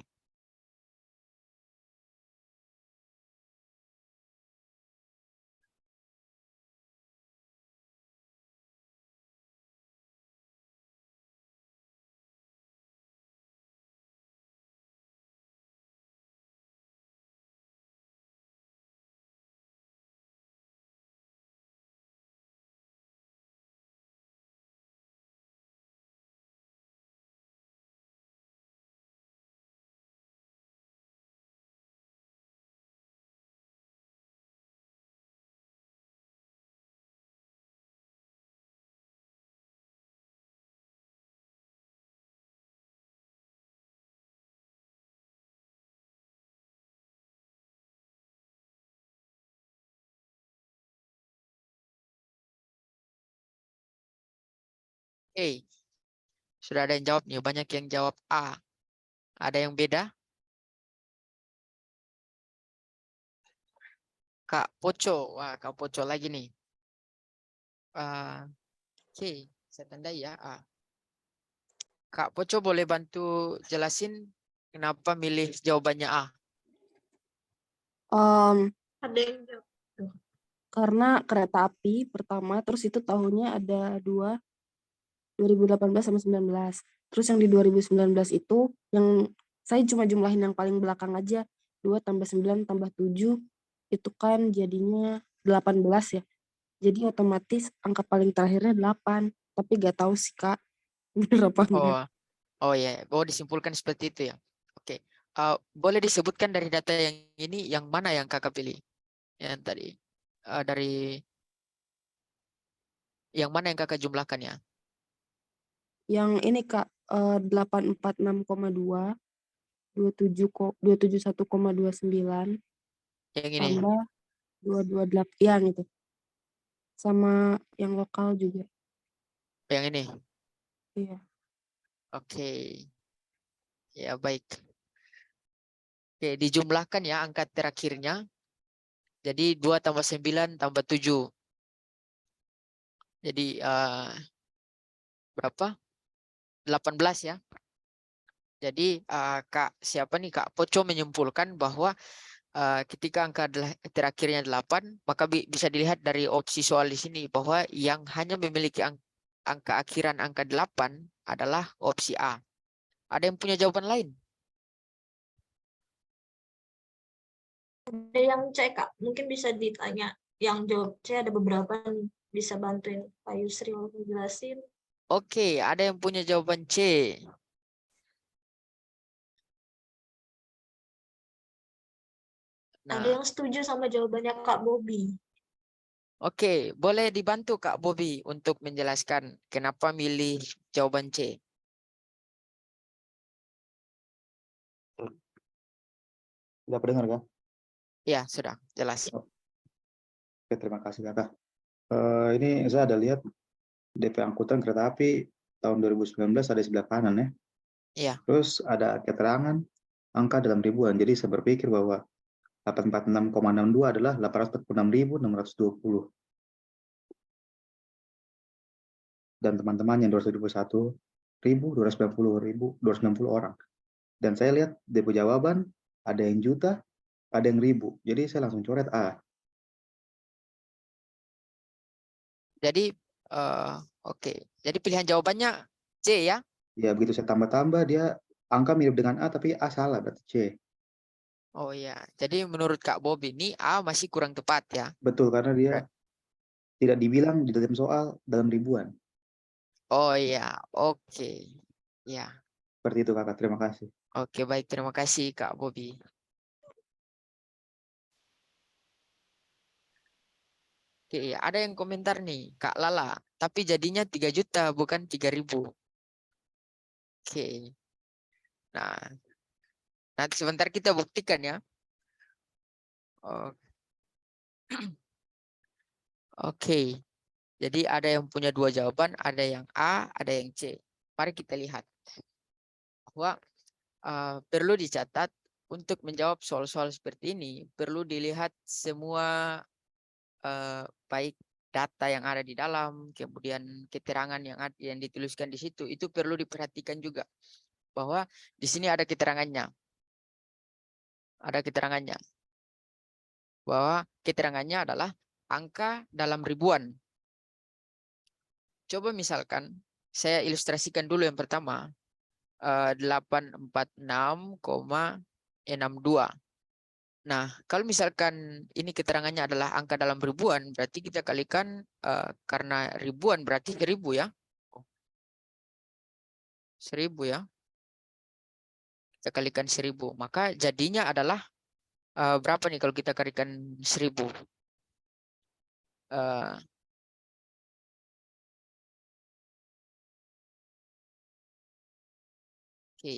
[SPEAKER 3] Oke, sudah ada yang jawab nih. Banyak yang jawab A. Ada yang beda? Kak Poco. Wah, Kak Poco lagi nih. Oke, saya tandai ya. Kak Poco boleh bantu jelasin kenapa milih jawabannya A?
[SPEAKER 2] Ada yang jawab.
[SPEAKER 7] Karena kereta api pertama, terus itu tahunnya ada 2018 sama 19. Terus yang di 2019 itu, yang saya cuma jumlahin yang paling belakang aja, 2 tambah 9 tambah 7, itu kan jadinya 18 ya. Jadi otomatis angka paling terakhirnya 8, tapi gak tahu sih Kak, bener apa enggak.
[SPEAKER 3] Oh ya, disimpulkan seperti itu ya. Oke, boleh disebutkan dari data yang ini, yang mana yang kakak pilih? Yang tadi, dari yang mana yang kakak jumlahkan ya?
[SPEAKER 7] Yang ini Kak, 846,2, 271,29,
[SPEAKER 3] Yang ini.
[SPEAKER 7] tambah 228, yang itu. Sama yang lokal juga.
[SPEAKER 3] Yang ini.
[SPEAKER 7] Iya.
[SPEAKER 3] Oke. Ya, baik. Oke, dijumlahkan ya angka terakhirnya. Jadi 2 tambah 9 tambah 7. Jadi berapa? 18 ya. Jadi siapa nih Kak Poco menyimpulkan bahwa ketika angka terakhirnya 8, maka bisa dilihat dari opsi soal di sini bahwa yang hanya memiliki angka akhiran angka 8 adalah opsi A. Ada yang punya jawaban lain?
[SPEAKER 2] Ada yang C, Kak. Mungkin bisa ditanya. Yang jawab C ada beberapa nih. Bisa bantuin Pak Yusril menjelasin.
[SPEAKER 3] Oke, ada yang punya jawaban C.
[SPEAKER 2] Ada
[SPEAKER 3] Nah,
[SPEAKER 2] yang setuju sama jawabannya Kak Bobi.
[SPEAKER 3] oke, boleh dibantu Kak Bobi untuk menjelaskan kenapa milih jawaban C.
[SPEAKER 8] Sudah pendengar kan?
[SPEAKER 3] Ya, sudah jelas.
[SPEAKER 8] Oke, terima kasih Kakak. Ini saya ada lihat DP angkutan kereta api tahun 2019 ada di sebelah kanan ya.
[SPEAKER 3] Iya.
[SPEAKER 8] Terus ada keterangan angka dalam ribuan. Jadi saya berpikir bahwa 846,62 adalah 846.620. Dan teman-teman yang 221.290 orang. Dan saya lihat DP jawaban ada yang juta, ada yang ribu. Jadi saya langsung coret A.
[SPEAKER 3] Jadi oke. Jadi pilihan jawabannya C ya.
[SPEAKER 8] Ya begitu saya tambah-tambah dia angka mirip dengan A tapi A salah berarti C.
[SPEAKER 3] Oh ya. Jadi menurut Kak Bob ini A masih kurang tepat ya.
[SPEAKER 8] Betul karena dia tidak dibilang di dalam soal dalam ribuan.
[SPEAKER 3] Oh iya, oke. Ya.
[SPEAKER 8] Seperti itu Kakak, terima kasih.
[SPEAKER 3] Oke, baik. Terima kasih Kak Bobi. Oke, ada yang komentar nih, Kak Lala. Tapi jadinya 3 juta, bukan 3.000. Oke. Nah, nanti sebentar kita buktikan ya. Oke. Jadi ada yang punya 2 jawaban, ada yang A, ada yang C. Mari kita lihat. Bahwa perlu dicatat untuk menjawab soal-soal seperti ini, perlu dilihat semua baik data yang ada di dalam, kemudian keterangan yang dituliskan di situ, itu perlu diperhatikan juga bahwa di sini ada keterangannya. Ada keterangannya. Bahwa keterangannya adalah angka dalam ribuan. Coba misalkan saya ilustrasikan dulu yang pertama. 846,62. Nah, kalau misalkan ini keterangannya adalah angka dalam ribuan, berarti kita kalikan karena ribuan berarti 1.000 ya. 1.000 ya. Kita kalikan 1.000. Maka jadinya adalah berapa nih kalau kita kalikan 1.000? Oke.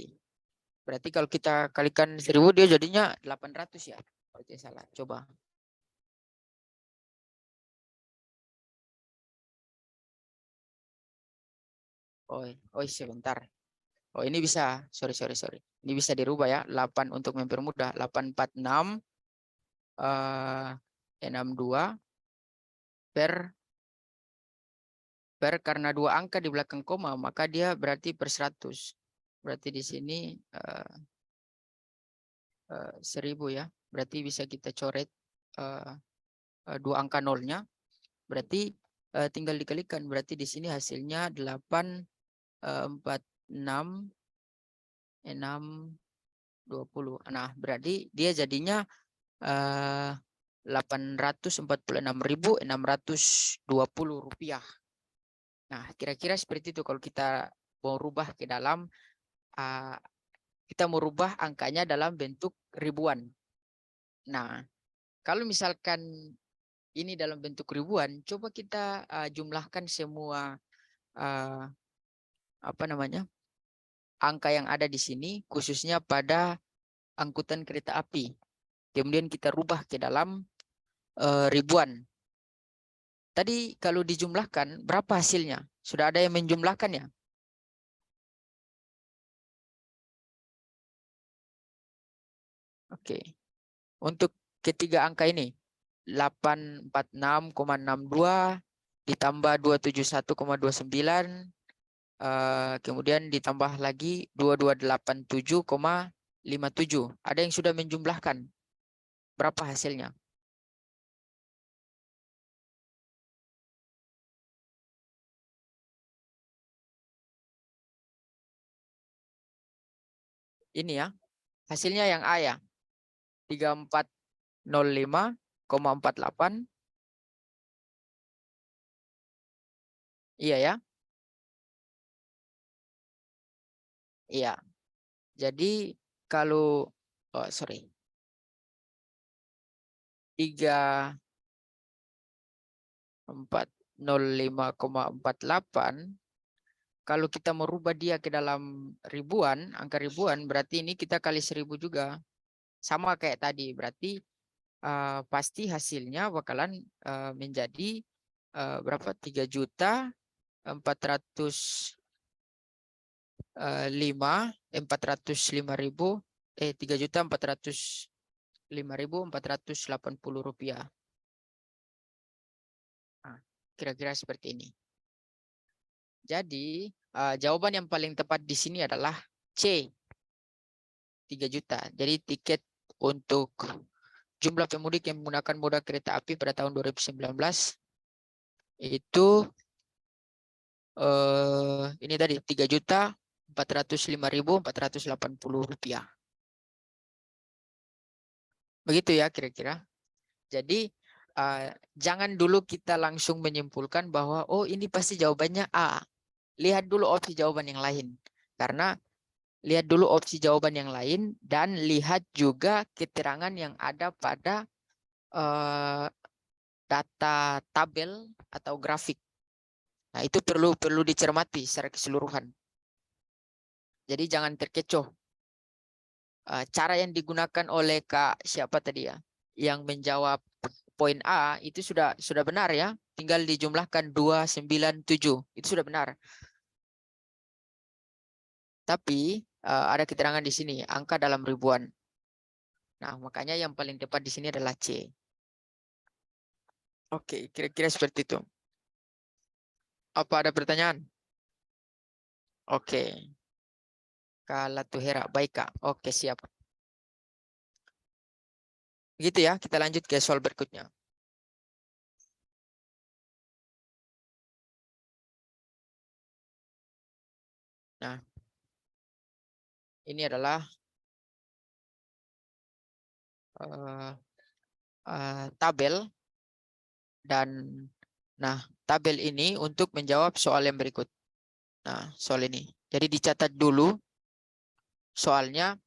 [SPEAKER 3] Berarti kalau kita kalikan 1.000 dia jadinya 800 ya. Kalau tidak salah. Coba. Oh, sebentar. Oh, ini bisa. Sorry. Ini bisa dirubah ya. 8 untuk mempermudah. 846 62 per karena 2 angka di belakang koma, maka dia berarti per 100. Berarti di sini 1.000 ya. Berarti bisa kita coret 2 angka nolnya. Berarti tinggal dikalikan. Berarti di sini hasilnya 846 620. Nah, berarti dia jadinya 846.620 rupiah. Nah, kira-kira seperti itu kalau kita mau rubah ke dalam, kita mau rubah angkanya dalam bentuk ribuan. Nah, kalau misalkan ini dalam bentuk ribuan, coba kita jumlahkan semua angka yang ada di sini, khususnya pada angkutan kereta api. Kemudian kita rubah ke dalam ribuan. Tadi kalau dijumlahkan, berapa hasilnya? Sudah ada yang menjumlahkannya? Oke. Untuk ketiga angka ini, 846,62 ditambah 271,29, kemudian ditambah lagi 2287,57. Ada yang sudah menjumlahkan? Berapa hasilnya? Ini ya. Hasilnya yang A ya. 3405,48. Iya ya. Iya. Jadi kalau 3405,48, kalau kita merubah dia ke dalam ribuan, angka ribuan, berarti ini kita kali 1.000 juga. Sama kayak tadi, berarti pasti hasilnya bakalan menjadi berapa? 3.405.480 rupiah. Nah, kira-kira seperti ini. Jadi jawaban yang paling tepat di sini adalah C, 3 juta. Jadi tiket untuk jumlah pemudik yang menggunakan moda kereta api pada tahun 2019 itu ini tadi 3.405.480 rupiah. Begitu ya kira-kira. Jadi jangan dulu kita langsung menyimpulkan bahwa oh ini pasti jawabannya A. Lihat dulu opsi jawaban yang lain. Karena lihat dulu opsi jawaban yang lain dan lihat juga keterangan yang ada pada data tabel atau grafik. Nah, itu perlu dicermati secara keseluruhan. Jadi jangan terkecoh. Cara yang digunakan oleh Kak siapa tadi ya? Yang menjawab poin A itu sudah benar ya. Tinggal dijumlahkan 297. Itu sudah benar. Tapi ada keterangan di sini angka dalam ribuan. Nah, makanya yang paling tepat di sini adalah C. Oke, kira-kira seperti itu. Apa ada pertanyaan? Oke. Kala Tuhera, baik Kak. Oke, siap. Gitu ya, kita lanjut ke soal berikutnya. Nah, ini adalah tabel dan tabel ini untuk menjawab soal yang berikut. Nah, soal ini. Jadi dicatat dulu soalnya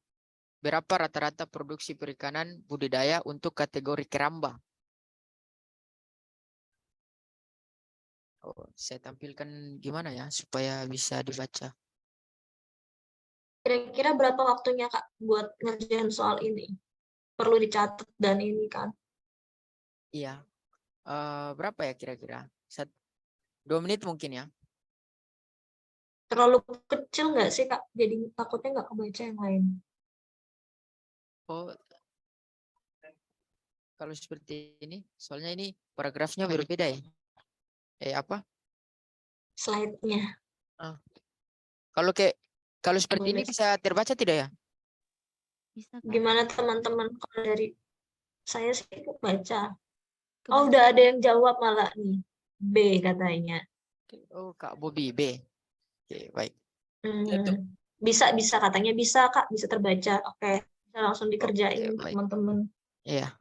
[SPEAKER 3] berapa rata-rata produksi perikanan budidaya untuk kategori keramba. Oh, saya tampilkan gimana ya supaya bisa dibaca.
[SPEAKER 2] Kira-kira berapa waktunya Kak buat ngerjain soal ini? Perlu dicatat dan ini kan.
[SPEAKER 3] Iya. Berapa ya kira-kira? 2 menit mungkin ya.
[SPEAKER 2] Terlalu kecil nggak sih Kak? Jadi takutnya nggak kebaca yang lain.
[SPEAKER 3] Oh, kalau seperti ini, soalnya ini paragrafnya berbeda ya. Apa?
[SPEAKER 2] Slide-nya.
[SPEAKER 3] Kalau seperti ini
[SPEAKER 2] Boleh.
[SPEAKER 3] bisa terbaca tidak ya?
[SPEAKER 1] Bisa, Kak.
[SPEAKER 2] Gimana teman-teman kalau dari saya sih baca. Oh, udah ada yang jawab malah nih. B katanya.
[SPEAKER 3] Oh, Kak Bobi B. Oke, baik.
[SPEAKER 2] Bisa katanya bisa Kak, bisa terbaca. Oke, bisa langsung dikerjain
[SPEAKER 3] baik.
[SPEAKER 2] teman-teman.
[SPEAKER 3] Iya.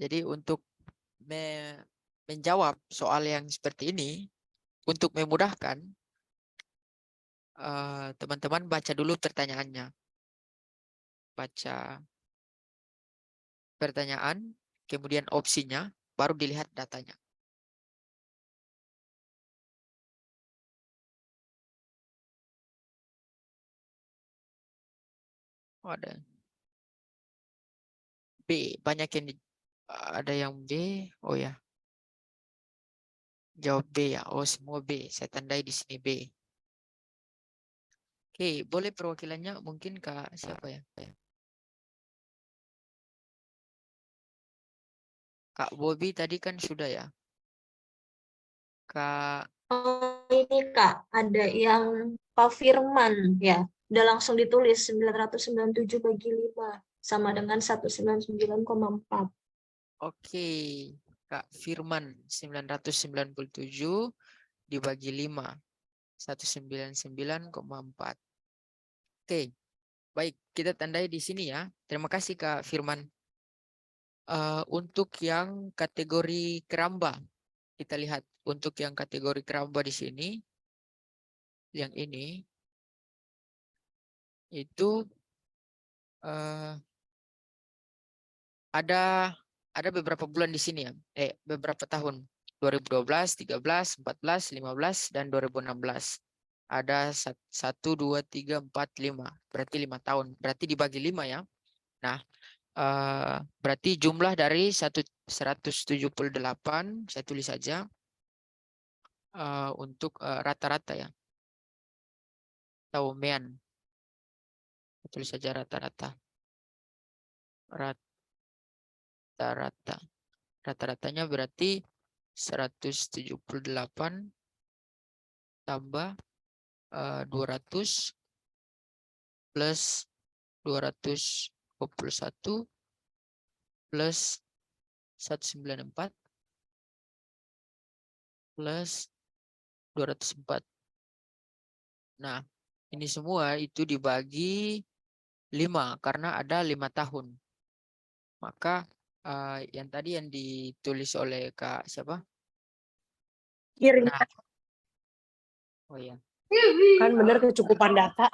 [SPEAKER 3] Jadi untuk menjawab soal yang seperti ini, untuk memudahkan, teman-teman baca dulu pertanyaannya. Baca pertanyaan, kemudian opsinya, baru dilihat datanya. Oh, ada B, banyak yang ada yang B. Oh ya. Jawab B ya. Oh, semua B. Saya tandai di sini B. Oke, boleh perwakilannya mungkin Kak siapa ya? Kak Bobi tadi kan sudah ya. Kak.
[SPEAKER 2] Oh, ini Kak, ada yang Pak Firman ya. Udah langsung ditulis 997 bagi 5 sama dengan 199,4.
[SPEAKER 3] Oke, Kak Firman 997 dibagi 5. 199,4. Oke, baik. Kita tandai di sini ya. Terima kasih Kak Firman. Untuk yang kategori keramba, kita lihat untuk yang kategori keramba di sini, yang ini itu ada beberapa bulan di sini ya, beberapa tahun, 2012, 13, 14, 15, dan 2016. Ada 1, 2, 3, 4, 5. Berarti 5 tahun. Berarti dibagi 5 ya. Nah, berarti jumlah dari 178, saya tulis saja untuk rata-rata ya. Atau mean. Saya tulis saja rata-rata. Rata-rata. Rata-ratanya berarti 178 tambah 200 plus 221 plus 194 plus 204. Nah, ini semua itu dibagi 5 karena ada 5 tahun. Maka yang tadi yang ditulis oleh Kak siapa?
[SPEAKER 2] Kiri.
[SPEAKER 3] Nah, oh ya.
[SPEAKER 9] Kan benar kecukupan data.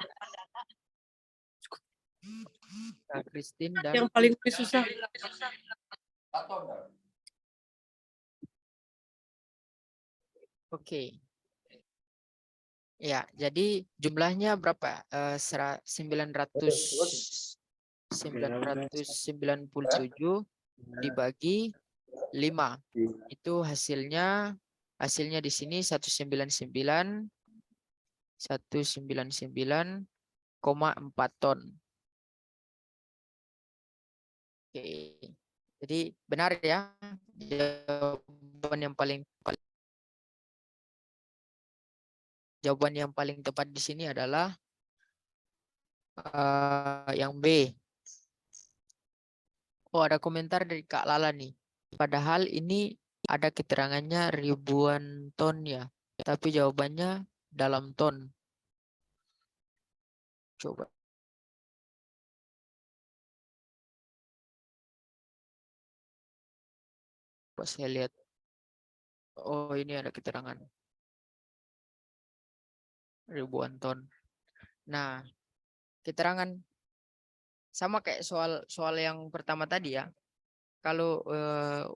[SPEAKER 3] Kak Christine dan
[SPEAKER 9] Yang paling susah.
[SPEAKER 3] Oke. Ya, jadi jumlahnya berapa? 997 dibagi 5. Itu hasilnya di sini 199,4 ton. Oke. Jadi benar ya, jawaban yang paling tepat di sini adalah yang B. Oh, ada komentar dari Kak Lala nih. Padahal ini ada keterangannya ribuan ton ya, tapi jawabannya dalam ton. Coba. Pas saya lihat. Oh, ini ada keterangan ribuan ton. Nah, keterangan sama kayak soal yang pertama tadi ya. Kalau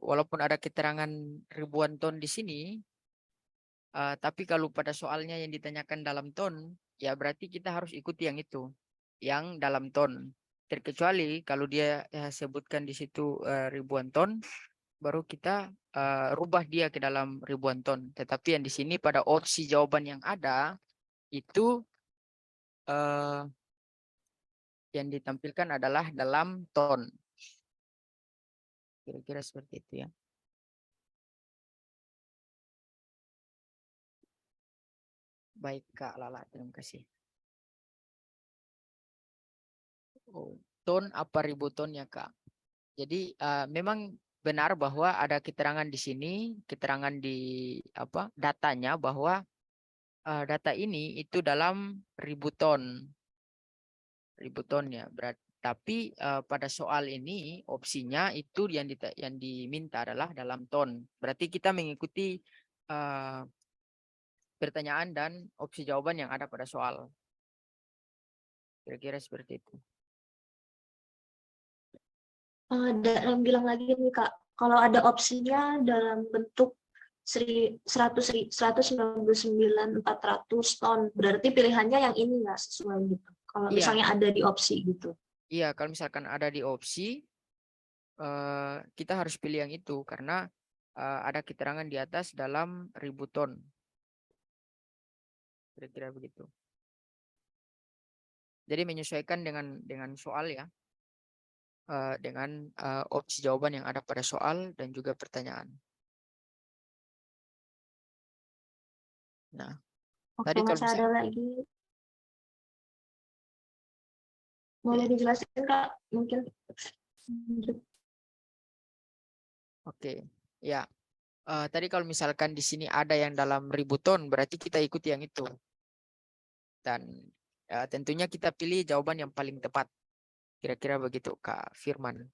[SPEAKER 3] walaupun ada keterangan ribuan ton di sini, tapi kalau pada soalnya yang ditanyakan dalam ton, ya berarti kita harus ikuti yang itu, yang dalam ton. Terkecuali kalau dia sebutkan di situ ribuan ton, baru kita rubah dia ke dalam ribuan ton. Tetapi yang di sini pada opsi jawaban yang ada itu yang ditampilkan adalah dalam ton. Kira-kira seperti itu ya. Baik Kak Lala, terima kasih. Oh, ton apa ribu ton ya Kak? Jadi memang benar bahwa ada keterangan di sini, keterangan di datanya bahwa data ini itu dalam ribu ton ya. Tapi pada soal ini opsinya itu yang diminta adalah dalam ton. Berarti kita mengikuti pertanyaan dan opsi jawaban yang ada pada soal. Kira-kira seperti itu.
[SPEAKER 2] Bilang lagi nih Kak, kalau ada opsinya dalam bentuk 199.400 ton, berarti pilihannya yang ini nggak sesuai gitu. Kalau misalnya ada di opsi gitu.
[SPEAKER 3] Iya, kalau misalkan ada di opsi, kita harus pilih yang itu karena ada keterangan di atas dalam ribu ton. Kira-kira begitu. Jadi menyesuaikan dengan soal ya, dengan opsi jawaban yang ada pada soal dan juga pertanyaan. Nah,
[SPEAKER 2] Oke,
[SPEAKER 3] tadi kalau
[SPEAKER 2] masih ada lagi. Boleh dijelasin Kak, mungkin.
[SPEAKER 3] Oke, ya. Tadi kalau misalkan di sini ada yang dalam ribu ton, berarti kita ikuti yang itu. Dan tentunya kita pilih jawaban yang paling tepat. Kira-kira begitu Kak Firman.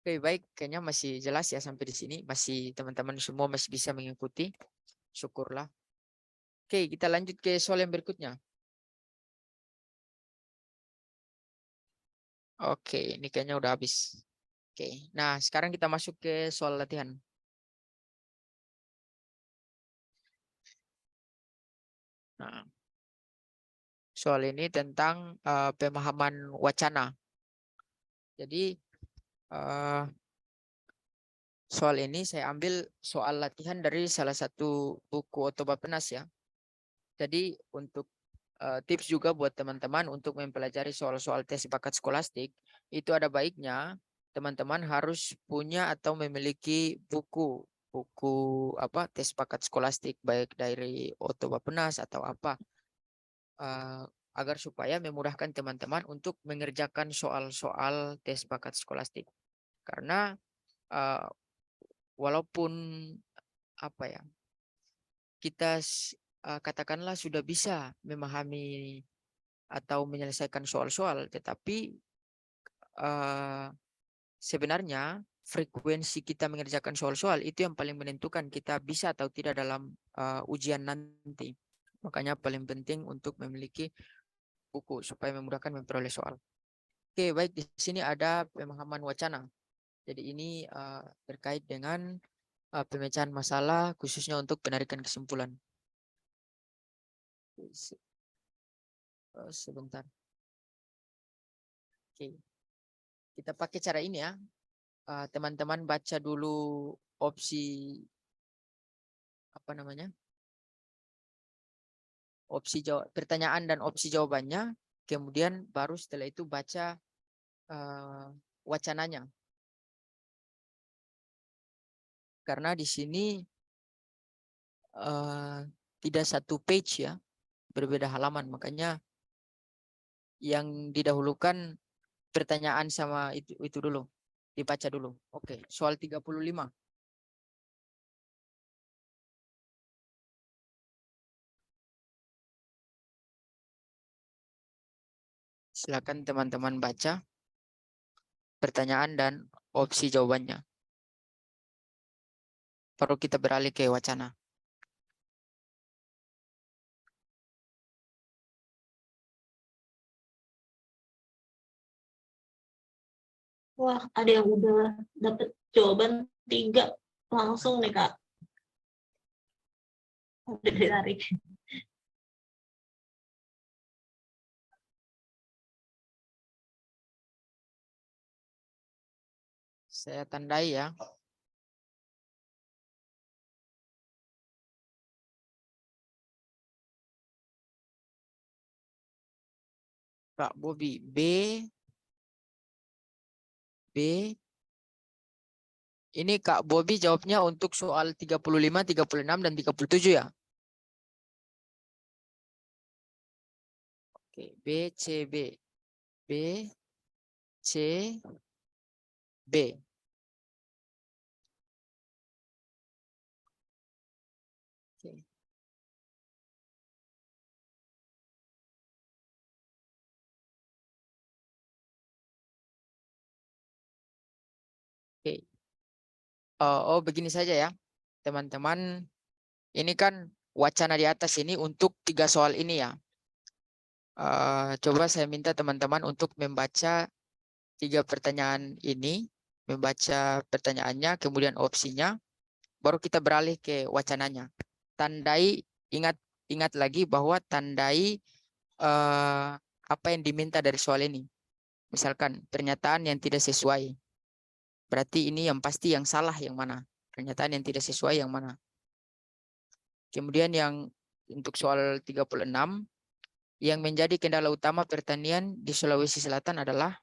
[SPEAKER 3] Oke, baik. Kayaknya masih jelas ya sampai di sini. Masih teman-teman semua masih bisa mengikuti. Syukurlah. Oke, kita lanjut ke soal yang berikutnya. Oke, ini kayaknya udah habis. Oke, nah sekarang kita masuk ke soal latihan. Nah, soal ini tentang pemahaman wacana. Jadi soal ini saya ambil soal latihan dari salah satu buku Otto Bappenas ya. Jadi untuk tips juga buat teman-teman untuk mempelajari soal-soal tes bakat skolastik, itu ada baiknya teman-teman harus punya atau memiliki buku apa tes bakat skolastik baik dari Otto Bappenas atau apa agar supaya memudahkan teman-teman untuk mengerjakan soal-soal tes bakat skolastik. Karena walaupun apa ya kita katakanlah sudah bisa memahami atau menyelesaikan soal-soal, tetapi sebenarnya frekuensi kita mengerjakan soal-soal itu yang paling menentukan kita bisa atau tidak dalam ujian nanti. Makanya paling penting untuk memiliki buku supaya memudahkan memperoleh soal. Oke, baik, di sini ada pemahaman wacana. Jadi ini terkait dengan pemecahan masalah khususnya untuk penarikan kesimpulan. Sebentar. Oke. Kita pakai cara ini ya. Teman-teman baca dulu opsi apa namanya? Opsi jawab pertanyaan dan opsi jawabannya, kemudian baru setelah itu baca wacananya. Karena di sini tidak satu page ya, berbeda halaman, makanya yang didahulukan pertanyaan sama itu dulu, dibaca dulu. Oke, soal 35. Silakan teman-teman baca pertanyaan dan opsi jawabannya. Baru kita beralih ke wacana.
[SPEAKER 2] Wah, ada yang udah dapet jawaban 3 langsung nih, Kak. Udah ditarik.
[SPEAKER 3] Saya tandai ya. Kak Bobi, B. Ini Kak Bobi jawabnya untuk soal 35, 36, dan 37 ya? Oke, B, C, B. B, C, B. Oke. Oke. Oh, begini saja ya, teman-teman. Ini kan wacana di atas ini untuk 3 soal ini ya. Coba saya minta teman-teman untuk membaca 3 pertanyaan ini, membaca pertanyaannya, kemudian opsinya, baru kita beralih ke wacananya. Tandai, ingat lagi bahwa tandai apa yang diminta dari soal ini. Misalkan pernyataan yang tidak sesuai. Berarti ini yang pasti yang salah yang mana? Pernyataan yang tidak sesuai yang mana? Kemudian yang untuk soal 36, yang menjadi kendala utama pertanian di Sulawesi Selatan adalah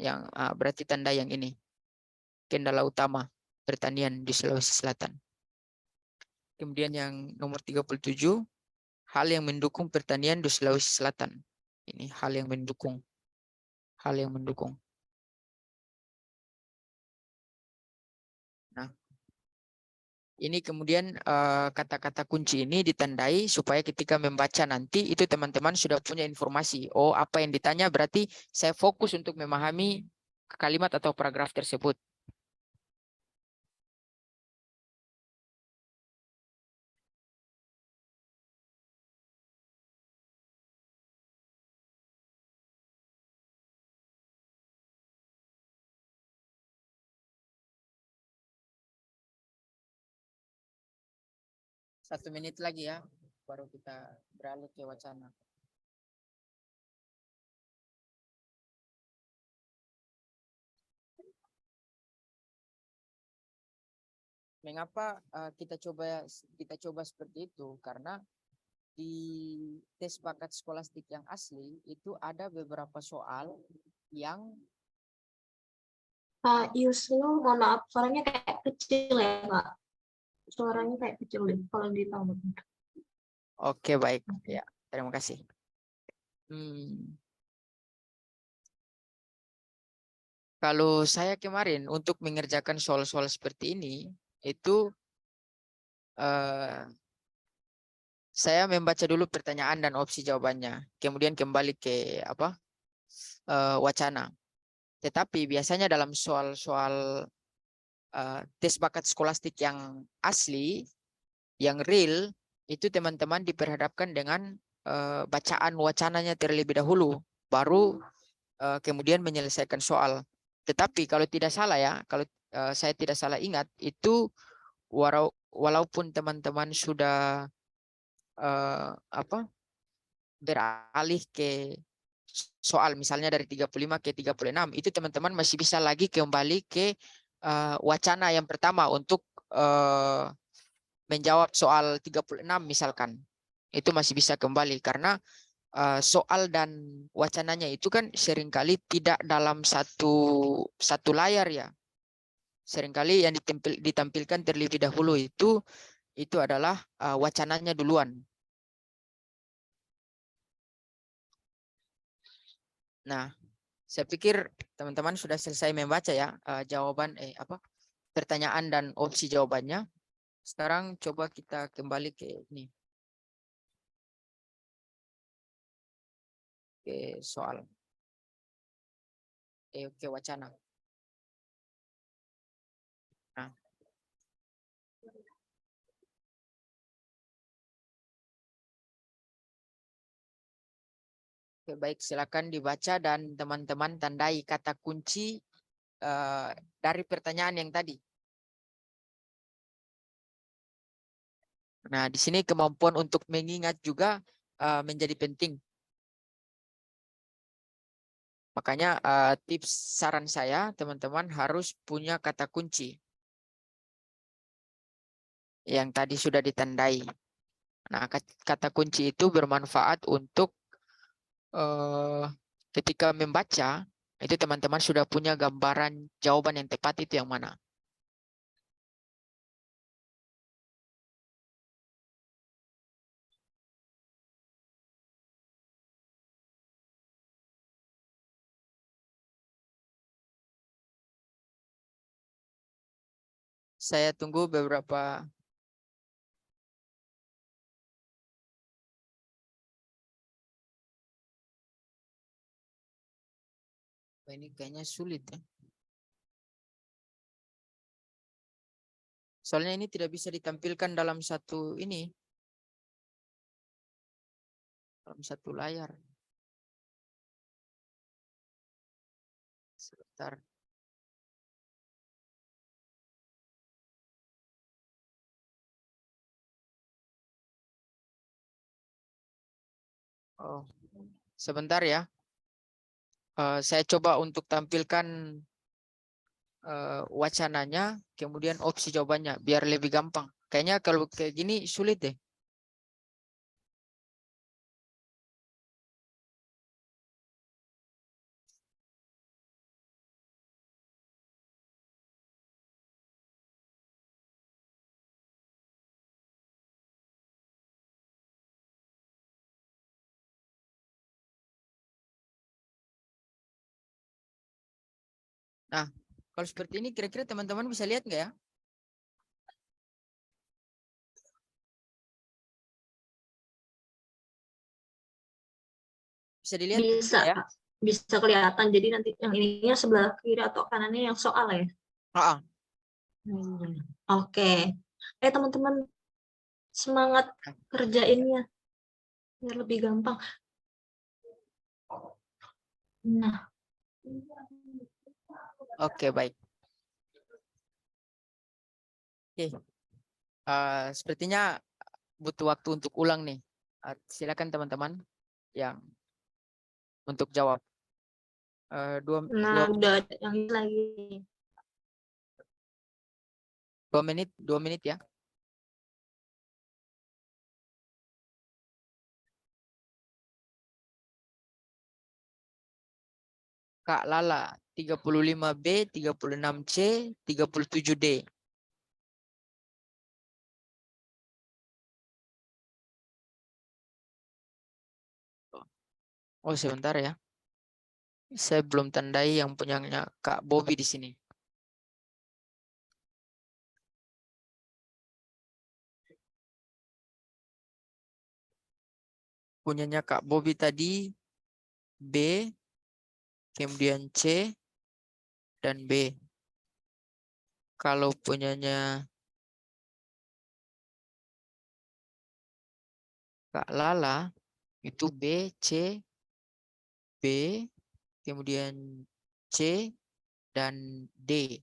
[SPEAKER 3] yang berarti tanda yang ini. Kendala utama pertanian di Sulawesi Selatan. Kemudian yang nomor 37, hal yang mendukung pertanian di Sulawesi Selatan. Ini hal yang mendukung. Hal yang mendukung. Nah, ini kemudian kata-kata kunci ini ditandai supaya ketika membaca nanti itu teman-teman sudah punya informasi. Oh, apa yang ditanya berarti saya fokus untuk memahami kalimat atau paragraf tersebut. Satu menit lagi ya, baru kita beralih ke wacana. Mengapa kita coba seperti itu? Karena di tes bakat skolastik yang asli itu ada beberapa soal yang
[SPEAKER 2] Pak Yusril, mohon maaf, suaranya kayak kecil ya, Pak. Suaranya kayak kecil deh, kalau ditambah.
[SPEAKER 3] oke baik ya, terima kasih. Kalau saya kemarin untuk mengerjakan soal-soal seperti ini itu saya membaca dulu pertanyaan dan opsi jawabannya, kemudian kembali ke wacana. Tetapi biasanya dalam soal-soal tes bakat skolastik yang asli, yang real, itu teman-teman diperhadapkan dengan bacaan wacananya terlebih dahulu, baru kemudian menyelesaikan soal. Tetapi kalau tidak salah ya, kalau saya tidak salah ingat, itu walaupun teman-teman sudah beralih ke soal misalnya dari 35 ke 36, itu teman-teman masih bisa lagi kembali ke wacana yang pertama untuk menjawab soal 36 misalkan. Itu masih bisa kembali karena soal dan wacananya itu kan seringkali tidak dalam satu layar ya. Seringkali yang ditampilkan terlebih dahulu itu adalah wacananya duluan. Nah, saya pikir teman-teman sudah selesai membaca ya jawaban pertanyaan dan opsi jawabannya. Sekarang coba kita kembali ke ini. Ke soal. Ke wacana. Nah. Oke, baik, silakan dibaca dan teman-teman tandai kata kunci dari pertanyaan yang tadi. Nah, di sini kemampuan untuk mengingat juga menjadi penting. Makanya tips saran saya, teman-teman harus punya kata kunci yang tadi sudah ditandai. Nah, kata kunci itu bermanfaat untuk ketika membaca, itu teman-teman sudah punya gambaran jawaban yang tepat itu yang mana. Saya tunggu beberapa ini kayaknya sulit ya. Soalnya ini tidak bisa ditampilkan dalam satu ini. Dalam satu layar. Sebentar. Oh, sebentar ya. Saya coba untuk tampilkan wacananya, kemudian opsi jawabannya, biar lebih gampang. Kayaknya kalau kayak gini sulit deh. Nah, kalau seperti ini kira-kira teman-teman bisa lihat nggak ya? Bisa dilihat
[SPEAKER 2] Bisa,
[SPEAKER 3] ya?
[SPEAKER 2] Pak. bisa kelihatan. Jadi nanti yang ininya sebelah kiri atau kanannya yang soal ya.
[SPEAKER 3] Ah,
[SPEAKER 2] Oke. Teman-teman semangat kerjainnya biar lebih gampang. Nah,
[SPEAKER 3] oke, baik. Oke. Sepertinya butuh waktu untuk ulang nih. Silakan teman-teman yang untuk jawab.
[SPEAKER 2] nah udah ada yang ini lagi.
[SPEAKER 3] 2 menit ya. Kak Lala 35B, 36C, 37D. Oh, sebentar ya. Saya belum tandai yang punyanya Kak Bobby di sini. Punyanya Kak Bobby tadi B, kemudian C, dan B. Kalau punyanya Kak Lala itu B, C, B, kemudian C, dan D.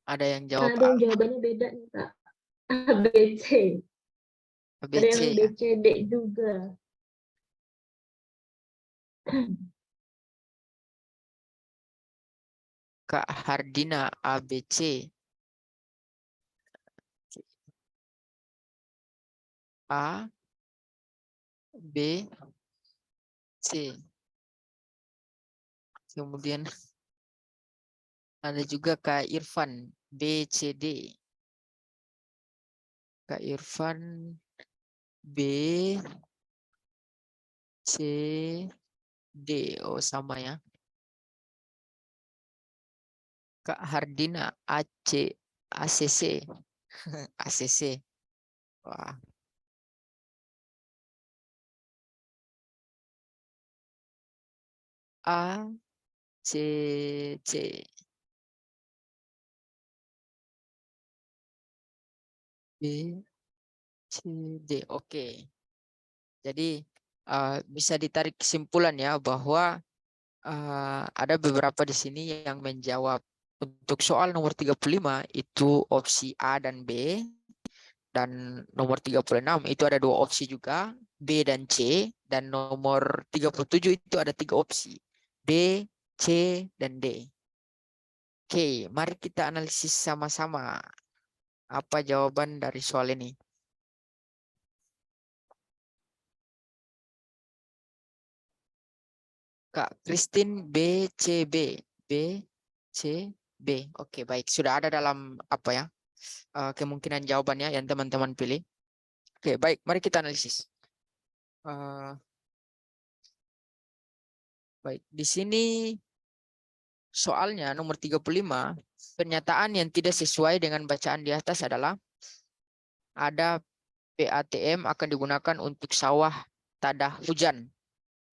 [SPEAKER 3] Ada yang jawab
[SPEAKER 2] Ada yang
[SPEAKER 3] A,
[SPEAKER 2] jawabannya beda nih Kak. A, B, C.
[SPEAKER 3] B,
[SPEAKER 2] Ada
[SPEAKER 3] C
[SPEAKER 2] yang B,
[SPEAKER 3] ya.
[SPEAKER 2] C, D juga.
[SPEAKER 3] Kak Hardina A, B, C. A, B, C. Kemudian ada juga Kak Irfan B, C, D. Kak Irfan B, C, D. Oh, sama ya. Kak Hardina AC, ACC. ACC. Wah. A, C, C. B, C, D. Oke. Jadi bisa ditarik kesimpulan ya bahwa ada beberapa di sini yang menjawab untuk soal nomor 35 itu opsi A dan B, dan nomor 36 itu ada 2 opsi juga, B dan C, dan nomor 37 itu ada 3 opsi, B, C, dan D. Oke, mari kita analisis sama-sama apa jawaban dari soal ini. Kak Christine B, C, B. B, C, B. Oke, baik. Sudah ada dalam apa ya? Kemungkinan jawabannya yang teman-teman pilih. Oke, baik. Mari kita analisis. Baik, di sini soalnya nomor 35, pernyataan yang tidak sesuai dengan bacaan di atas adalah ada PATM akan digunakan untuk sawah tadah hujan.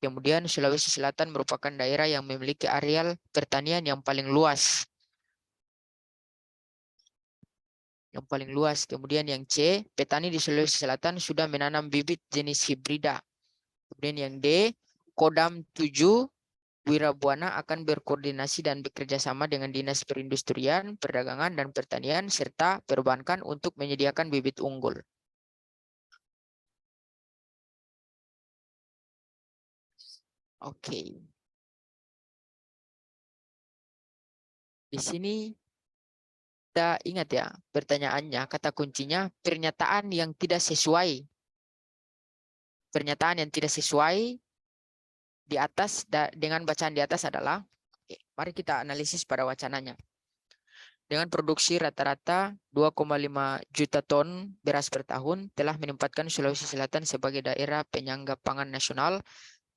[SPEAKER 3] Kemudian Sulawesi Selatan merupakan daerah yang memiliki areal pertanian yang paling luas. Kemudian yang C, petani di Sulawesi Selatan sudah menanam bibit jenis hibrida. Kemudian yang D, Kodam 7 Wirabuana akan berkoordinasi dan bekerja sama dengan Dinas Perindustrian, Perdagangan, dan Pertanian, serta perbankan untuk menyediakan bibit unggul. Oke. Di sini kita ingat ya, pertanyaannya, kata kuncinya, pernyataan yang tidak sesuai. Pernyataan yang tidak sesuai di atas dengan bacaan di atas adalah, oke, mari kita analisis pada wacananya. Dengan produksi rata-rata 2,5 juta ton beras per tahun, telah menempatkan Sulawesi Selatan sebagai daerah penyangga pangan nasional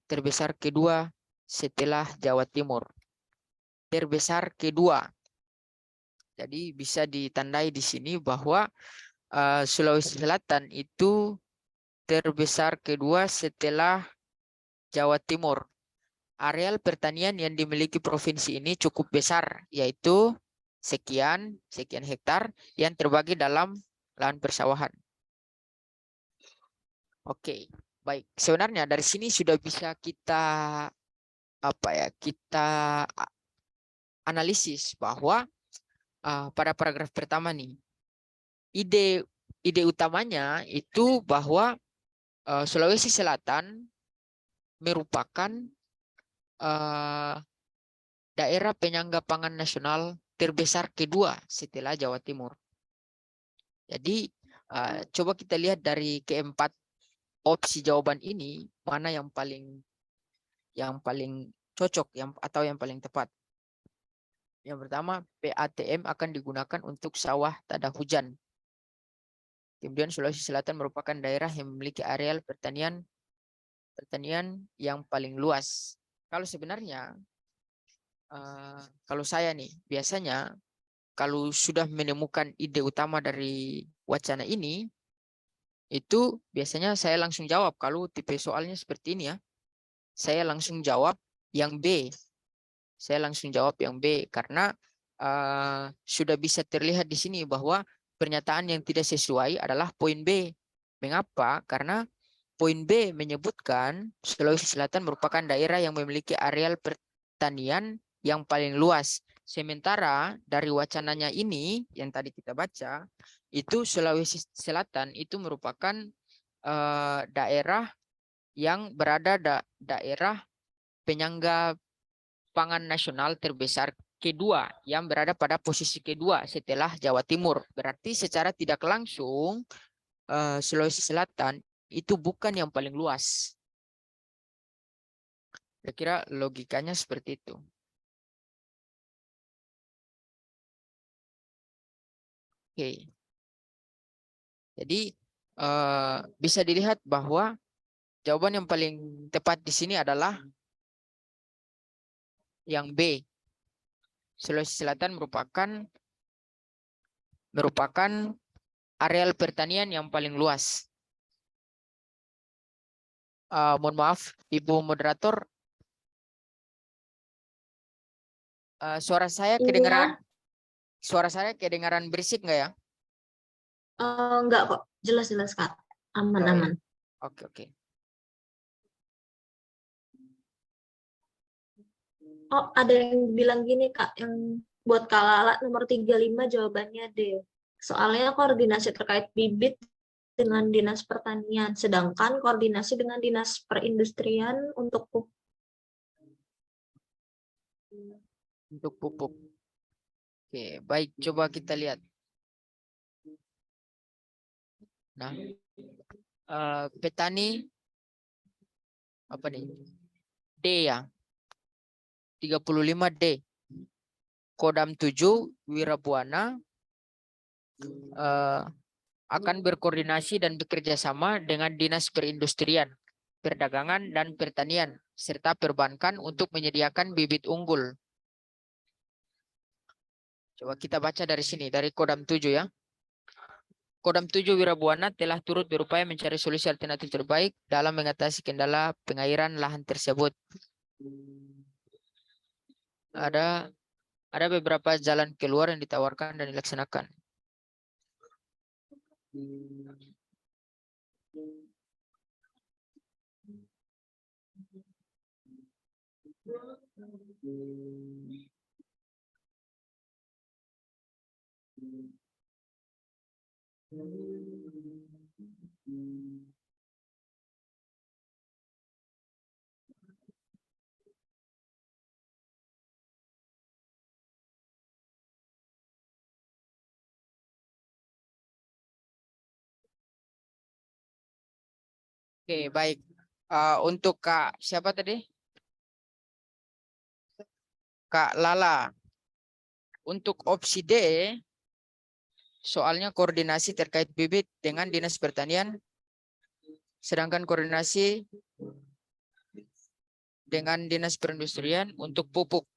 [SPEAKER 3] terbesar kedua setelah Jawa Timur. Terbesar kedua. Jadi bisa ditandai di sini bahwa Sulawesi Selatan itu terbesar kedua setelah Jawa Timur. Areal pertanian yang dimiliki provinsi ini cukup besar, yaitu sekian hektar yang terbagi dalam lahan persawahan. Oke, baik. Sebenarnya dari sini sudah bisa kita kita analisis bahwa pada paragraf pertama nih, ide utamanya itu bahwa Sulawesi Selatan merupakan daerah penyangga pangan nasional terbesar kedua setelah Jawa Timur. Jadi coba kita lihat dari keempat opsi jawaban ini mana yang paling cocok atau yang paling tepat. Yang pertama, PATM akan digunakan untuk sawah tada hujan. Kemudian Sulawesi Selatan merupakan daerah yang memiliki areal pertanian yang paling luas. Kalau sebenarnya, kalau saya nih, biasanya kalau sudah menemukan ide utama dari wacana ini, itu biasanya saya langsung jawab. Kalau tipe soalnya seperti ini ya, saya langsung jawab yang B. Saya langsung jawab yang B karena sudah bisa terlihat di sini bahwa pernyataan yang tidak sesuai adalah poin B. Mengapa? Karena poin B menyebutkan Sulawesi Selatan merupakan daerah yang memiliki areal pertanian yang paling luas. Sementara dari wacananya ini yang tadi kita baca, itu Sulawesi Selatan itu merupakan daerah yang berada daerah penyangga pangan nasional terbesar kedua, yang berada pada posisi kedua setelah Jawa Timur. Berarti secara tidak langsung Sulawesi Selatan itu bukan yang paling luas. Kira-kira logikanya seperti itu. Oke. Jadi bisa dilihat bahwa jawaban yang paling tepat di sini adalah yang B. Sulawesi Selatan merupakan areal pertanian yang paling luas. Mohon maaf, Ibu Moderator. Suara saya kedengaran? Suara saya kedengaran berisik nggak ya?
[SPEAKER 2] Enggak kok, jelas-jelas Kak. Aman-aman.
[SPEAKER 3] Oke.
[SPEAKER 2] Oh, ada yang bilang gini Kak, yang buat Kak Lala nomor 35 jawabannya D. Soalnya koordinasi terkait bibit dengan Dinas Pertanian, sedangkan koordinasi dengan Dinas Perindustrian untuk pupuk.
[SPEAKER 3] Oke, baik. Coba kita lihat. Nah, petani apa nih? D ya. 35D. Kodam 7 Wirabuana akan berkoordinasi dan bekerja sama dengan Dinas Perindustrian, Perdagangan dan Pertanian serta perbankan untuk menyediakan bibit unggul. Coba kita baca dari sini, dari Kodam 7 ya. Kodam 7 Wirabuana telah turut berupaya mencari solusi alternatif terbaik dalam mengatasi kendala pengairan lahan tersebut. Ada beberapa jalan keluar yang ditawarkan dan dilaksanakan. Oke, baik. Untuk Kak, siapa tadi? Kak Lala. Untuk opsi D, soalnya koordinasi terkait bibit dengan Dinas Pertanian, sedangkan koordinasi dengan Dinas Perindustrian untuk pupuk.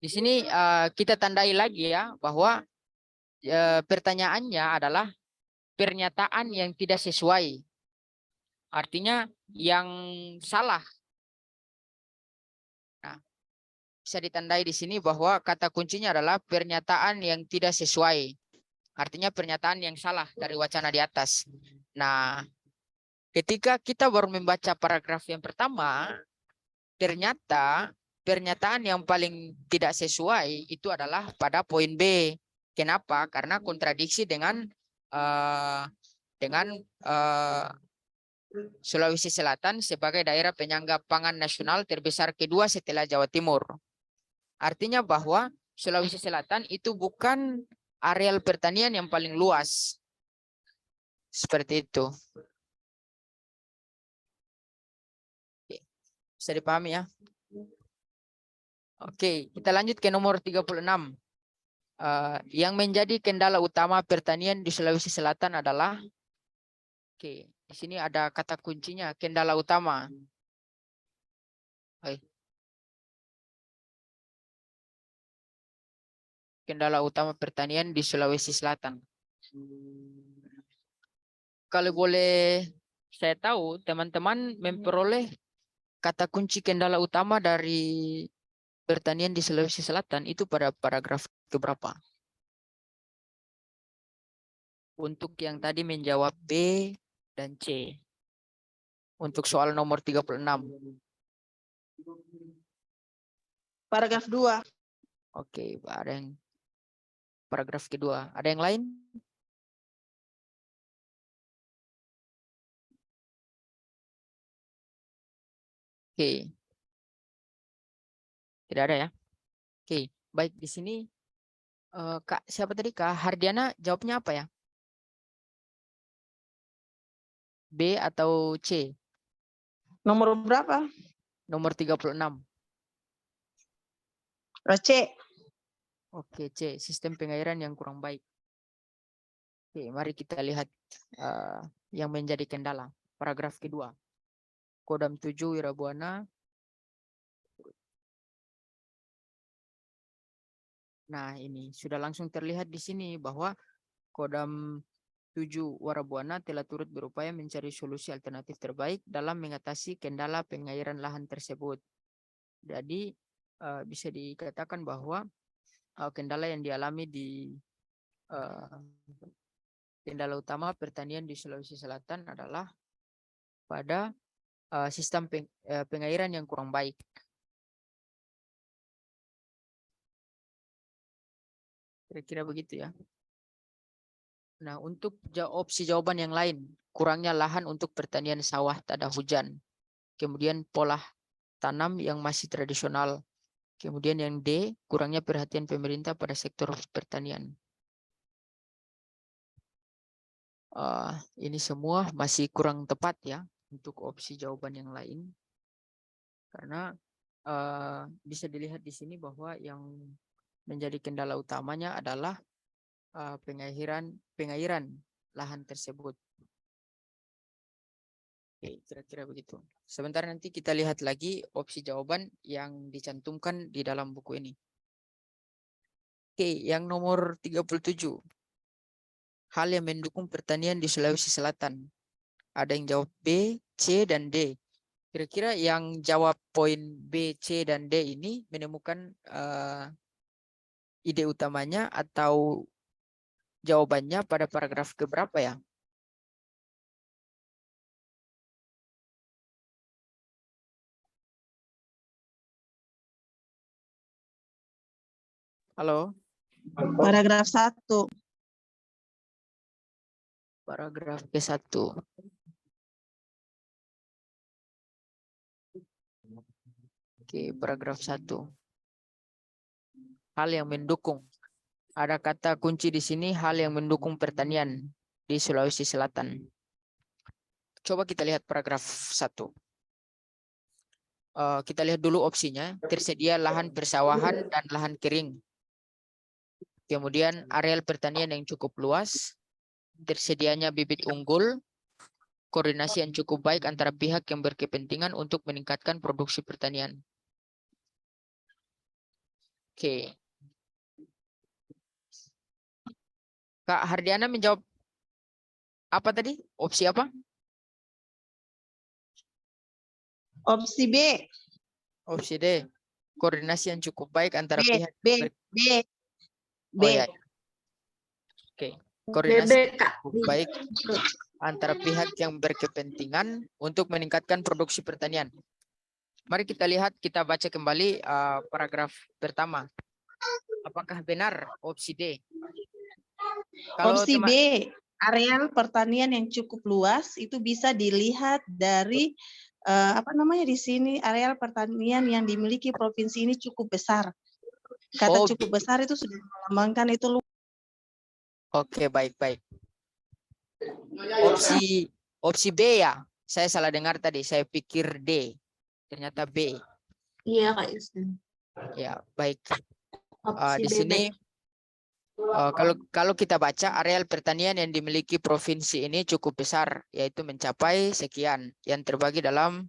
[SPEAKER 3] Di sini kita tandai lagi ya bahwa pertanyaannya adalah pernyataan yang tidak sesuai. Artinya yang salah. Nah, bisa ditandai di sini bahwa kata kuncinya adalah pernyataan yang tidak sesuai. Artinya pernyataan yang salah dari wacana di atas. Nah, ketika kita baru membaca paragraf yang pertama, ternyata pernyataan yang paling tidak sesuai itu adalah pada poin B. Kenapa? Karena kontradiksi dengan Sulawesi Selatan sebagai daerah penyangga pangan nasional terbesar kedua setelah Jawa Timur. Artinya bahwa Sulawesi Selatan itu bukan areal pertanian yang paling luas. Seperti itu. Oke. Bisa dipahami ya? Oke, kita lanjut ke nomor 36. Yang menjadi kendala utama pertanian di Sulawesi Selatan adalah di sini ada kata kuncinya, kendala utama. Kendala utama pertanian di Sulawesi Selatan. Kalau boleh saya tahu, teman-teman memperoleh kata kunci kendala utama dari pertanian di Sulawesi Selatan itu pada paragraf keberapa? Untuk yang tadi menjawab B dan C. Untuk soal nomor 36.
[SPEAKER 5] Paragraf 2.
[SPEAKER 3] Oke, ada yang paragraf kedua. Ada yang lain? Oke. Tidak ada ya? Oke, baik di sini Kak siapa tadi? Kak Hardiana jawabnya apa ya? B atau C?
[SPEAKER 5] Nomor berapa?
[SPEAKER 3] Nomor 36.
[SPEAKER 5] C.
[SPEAKER 3] Oke, C. Sistem pengairan yang kurang baik. Oke, mari kita lihat yang menjadi kendala. Paragraf kedua. Kodam 7 Wirabuana. Nah, ini sudah langsung terlihat di sini bahwa Kodam 7 Wirabuana telah turut berupaya mencari solusi alternatif terbaik dalam mengatasi kendala pengairan lahan tersebut. Jadi bisa dikatakan bahwa kendala yang dialami di kendala utama pertanian di Sulawesi Selatan adalah pada sistem pengairan yang kurang baik. Kira-kira begitu ya. Nah, untuk opsi jawaban yang lain, kurangnya lahan untuk pertanian sawah tak ada hujan. Kemudian pola tanam yang masih tradisional. Kemudian yang D, kurangnya perhatian pemerintah pada sektor pertanian. Ini semua masih kurang tepat ya untuk opsi jawaban yang lain. Karena bisa dilihat di sini bahwa yang menjadi kendala utamanya adalah pengairan lahan tersebut. Oke, kira-kira begitu. Sebentar nanti kita lihat lagi opsi jawaban yang dicantumkan di dalam buku ini. Oke, yang nomor 37. Hal yang mendukung pertanian di Sulawesi Selatan. Ada yang jawab B, C, dan D. Kira-kira yang jawab poin B, C, dan D ini menemukan ide utamanya atau jawabannya pada paragraf keberapa ya? Halo?
[SPEAKER 5] Paragraf 1.
[SPEAKER 3] Paragraf ke-1. Oke, paragraf 1. Hal yang mendukung. Ada kata kunci di sini, hal yang mendukung pertanian di Sulawesi Selatan. Coba kita lihat paragraf 1. Kita lihat dulu opsinya. Tersedia lahan persawahan dan lahan kering. Kemudian areal pertanian yang cukup luas. Tersedianya bibit unggul. koordinasi yang cukup baik antara pihak yang berkepentingan untuk meningkatkan produksi pertanian. Oke. Kak Hardiana menjawab apa tadi? Opsi apa?
[SPEAKER 5] Opsi B.
[SPEAKER 3] Opsi D. Koordinasi yang cukup baik antara
[SPEAKER 5] B,
[SPEAKER 3] pihak.
[SPEAKER 5] B, B, B.
[SPEAKER 3] Oh ya. Oke. Koordinasi
[SPEAKER 2] BB,
[SPEAKER 3] yang
[SPEAKER 2] Kak.
[SPEAKER 3] cukup baik antara pihak yang berkepentingan untuk meningkatkan produksi pertanian. Mari kita lihat, kita baca kembali paragraf pertama. Apakah benar opsi D? Kalau
[SPEAKER 5] Opsi
[SPEAKER 3] teman,
[SPEAKER 5] B, areal pertanian yang cukup luas itu bisa dilihat dari apa namanya di sini, areal pertanian yang dimiliki provinsi ini cukup besar. Kata
[SPEAKER 3] Oh,
[SPEAKER 5] cukup besar itu sudah melambangkan itu luas.
[SPEAKER 3] oke, baik-baik. Opsi B ya. Saya salah dengar tadi. Saya pikir D. Ternyata B.
[SPEAKER 2] Iya, Kak Yusrin.
[SPEAKER 3] Ya, baik.
[SPEAKER 2] Opsi
[SPEAKER 3] Di
[SPEAKER 2] BB.
[SPEAKER 3] sini kalau kita baca areal pertanian yang dimiliki provinsi ini cukup besar, yaitu mencapai sekian yang terbagi dalam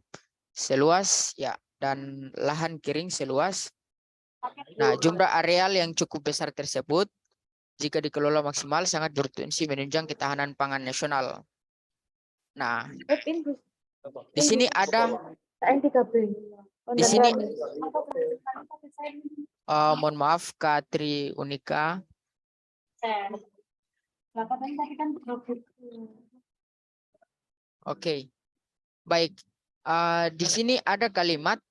[SPEAKER 3] seluas ya dan lahan kering seluas. Nah, jumlah areal yang cukup besar tersebut jika dikelola maksimal sangat berpotensi menunjang ketahanan pangan nasional. Nah, di sini ada mohon maaf Kak Tri Unika. Oke, baik. Di sini ada kalimat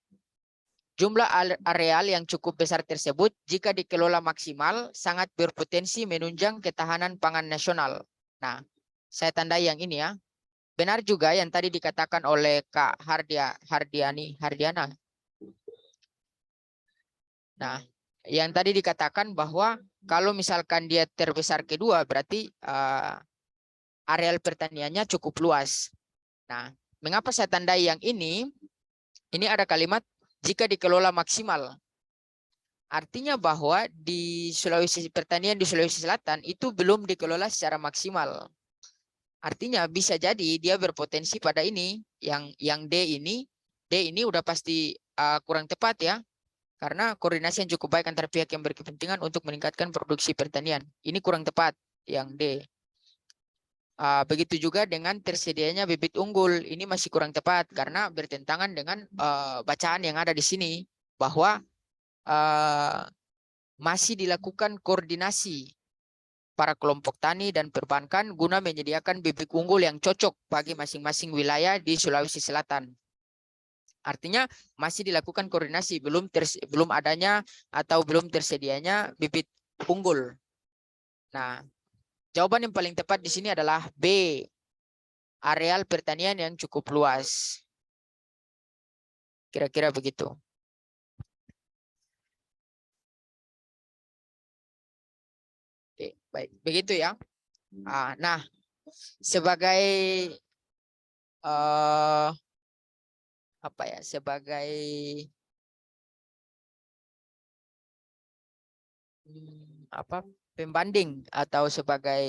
[SPEAKER 3] jumlah areal yang cukup besar tersebut jika dikelola maksimal sangat berpotensi menunjang ketahanan pangan nasional. Nah, saya tandai yang ini ya. Benar juga yang tadi dikatakan oleh Kak Hardiana. Nah, yang tadi dikatakan bahwa kalau misalkan dia terbesar kedua berarti areal pertaniannya cukup luas. Nah, mengapa saya tandai yang ini? Ini ada kalimat jika dikelola maksimal. Artinya bahwa di pertanian di Sulawesi Selatan itu belum dikelola secara maksimal. Artinya bisa jadi dia berpotensi pada ini, yang D ini udah pasti kurang tepat ya. Karena koordinasi yang cukup baik antara pihak yang berkepentingan untuk meningkatkan produksi pertanian. Ini kurang tepat yang D. Begitu juga dengan tersedianya bibit unggul. Ini masih kurang tepat karena bertentangan dengan bacaan yang ada di sini bahwa masih dilakukan koordinasi para kelompok tani dan perbankan guna menyediakan bibit unggul yang cocok bagi masing-masing wilayah di Sulawesi Selatan. Artinya masih dilakukan koordinasi, belum adanya atau belum tersedianya bibit unggul. Nah, jawaban yang paling tepat di sini adalah B. Areal pertanian yang cukup luas. Kira-kira begitu. Oke, baik. Begitu ya. Nah, sebagai apa ya? Sebagai pembanding atau sebagai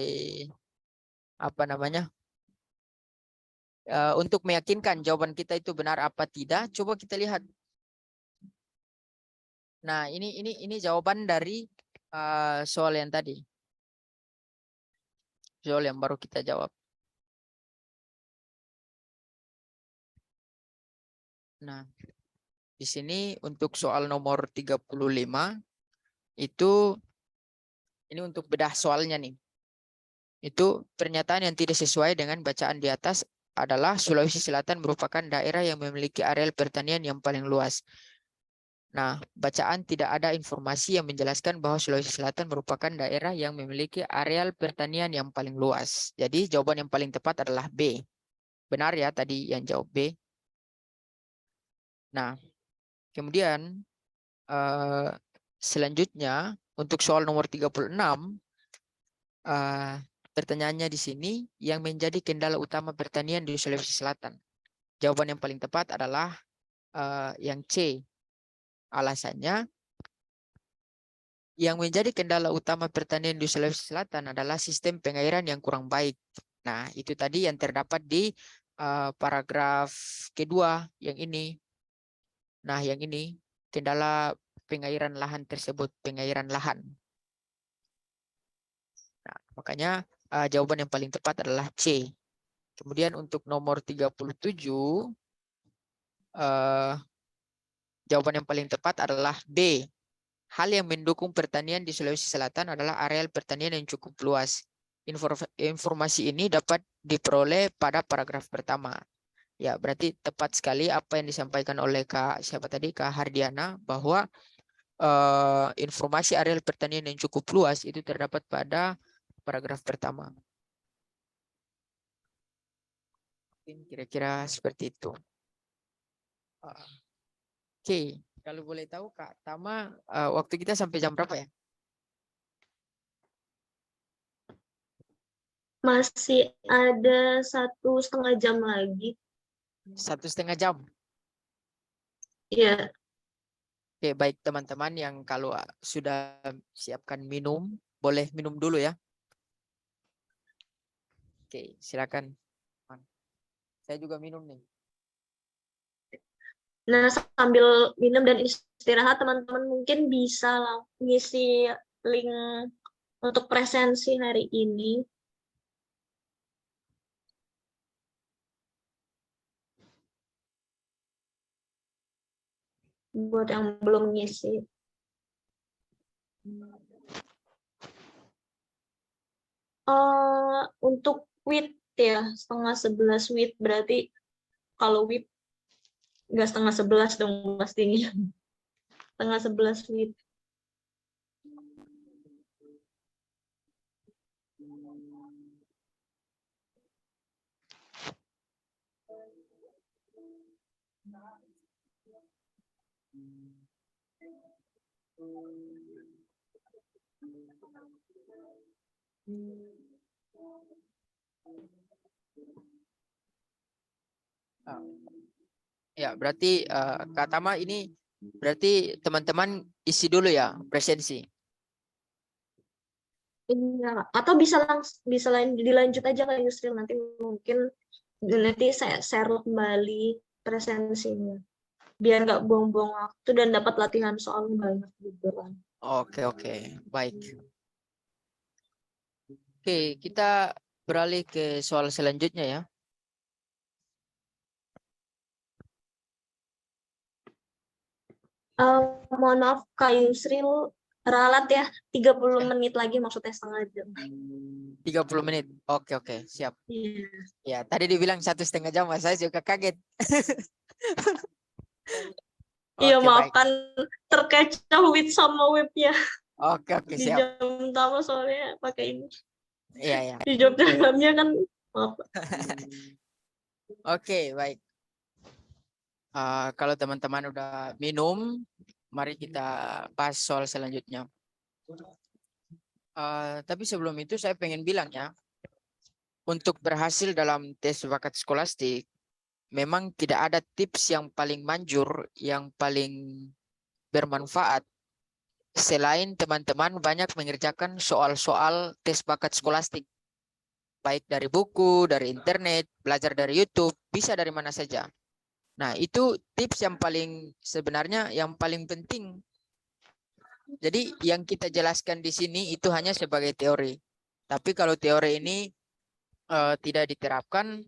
[SPEAKER 3] apa namanya? Untuk meyakinkan jawaban kita itu benar apa tidak, coba kita lihat. Nah, ini jawaban dari soal yang tadi. Soal yang baru kita jawab. Nah, di sini untuk soal nomor 35 itu ini untuk bedah soalnya nih. Itu pernyataan yang tidak sesuai dengan bacaan di atas adalah Sulawesi Selatan merupakan daerah yang memiliki areal pertanian yang paling luas. Nah, bacaan tidak ada informasi yang menjelaskan bahwa Sulawesi Selatan merupakan daerah yang memiliki areal pertanian yang paling luas. Jadi jawaban yang paling tepat adalah B. Benar ya tadi yang jawab B. Nah, kemudian selanjutnya untuk soal nomor 36, pertanyaannya di sini yang menjadi kendala utama pertanian di Sulawesi Selatan. Jawaban yang paling tepat adalah yang C. Alasannya, yang menjadi kendala utama pertanian di Sulawesi Selatan adalah sistem pengairan yang kurang baik. Nah, itu tadi yang terdapat di paragraf kedua yang ini. Nah, yang ini kendala pengairan lahan tersebut, pengairan lahan. Nah, makanya jawaban yang paling tepat adalah C. Kemudian untuk nomor 37, jawaban yang paling tepat adalah B. Hal yang mendukung pertanian di Sulawesi Selatan adalah areal pertanian yang cukup luas. Informasi ini dapat diperoleh pada paragraf pertama. Ya, berarti tepat sekali apa yang disampaikan oleh Kak Hardiana, bahwa informasi areal pertanian yang cukup luas itu terdapat pada paragraf pertama. Kira-kira seperti itu. Oke, kalau boleh tahu Kak Tama, waktu kita sampai jam berapa ya?
[SPEAKER 2] Masih ada 1,5 jam lagi.
[SPEAKER 3] 1,5 jam.
[SPEAKER 2] Iya.
[SPEAKER 3] Oke, baik teman-teman yang kalau sudah siapkan minum, boleh minum dulu ya. Oke, silakan. Saya juga minum nih.
[SPEAKER 2] Nah, sambil minum dan istirahat, teman-teman mungkin bisa ngisi link untuk presensi hari ini. Buat yang belum ngisi. Untuk WIT ya, 10:30 WIT. Berarti kalau WIT nggak 10:30 dong pastinya. 10:30 WIT.
[SPEAKER 3] Ya, berarti Kak Tama ini berarti teman-teman isi dulu ya presensi.
[SPEAKER 2] Iya, atau bisa dilanjut aja Kak Yusril, nanti mungkin saya share kembali presensinya biar nggak buang-buang waktu dan dapat latihan soal banyak juga kan.
[SPEAKER 3] Oke, baik. Oke, kita beralih ke soal selanjutnya ya.
[SPEAKER 2] Mohon maaf Kak Yusril, ralat ya, 30 menit lagi, maksudnya 1/2 jam.
[SPEAKER 3] 30 menit. Oke, siap.
[SPEAKER 2] Iya.
[SPEAKER 3] Ya, tadi dibilang 1,5 jam, Mas. Saya juga kaget.
[SPEAKER 2] Iya,
[SPEAKER 3] Oke,
[SPEAKER 2] maaf
[SPEAKER 3] baik.
[SPEAKER 2] kan terkecoh sama webnya.
[SPEAKER 3] Oke,
[SPEAKER 2] Di
[SPEAKER 3] siap.
[SPEAKER 2] jam utama soalnya pakai ini.
[SPEAKER 3] Iya.
[SPEAKER 2] Di job dalamnya kan, maaf.
[SPEAKER 3] Oke, baik. Kalau teman-teman udah minum, mari kita bahas soal selanjutnya. Tapi sebelum itu saya pengen bilang ya, untuk berhasil dalam tes bakat skolastik, memang tidak ada tips yang paling manjur, yang paling bermanfaat, selain teman-teman banyak mengerjakan soal-soal tes bakat skolastik. Baik dari buku, dari internet, belajar dari YouTube, bisa dari mana saja. Nah, itu tips yang paling sebenarnya yang paling penting. Jadi yang kita jelaskan di sini itu hanya sebagai teori. Tapi kalau teori ini tidak diterapkan,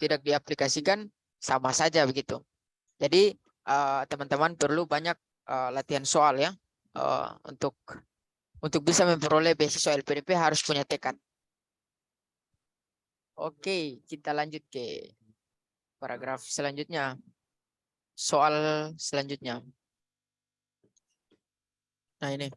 [SPEAKER 3] tidak diaplikasikan, sama saja begitu. Jadi teman-teman perlu banyak latihan soal ya, untuk bisa memperoleh beasiswa LPDP harus punya tekad. Oke, kita lanjut ke paragraf selanjutnya. Soal selanjutnya. Nah, ini.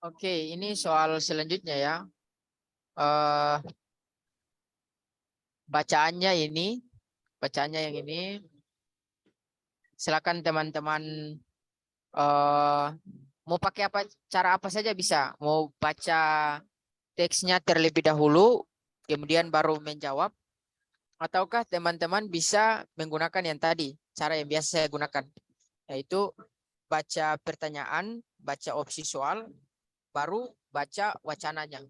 [SPEAKER 3] Oke, ini soal selanjutnya ya. bacaannya yang ini. Silakan teman-teman mau pakai cara apa saja bisa. Mau baca teksnya terlebih dahulu, kemudian baru menjawab. Ataukah teman-teman bisa menggunakan yang tadi, cara yang biasa saya gunakan. Yaitu baca pertanyaan, baca opsi soal, baru baca wacananya.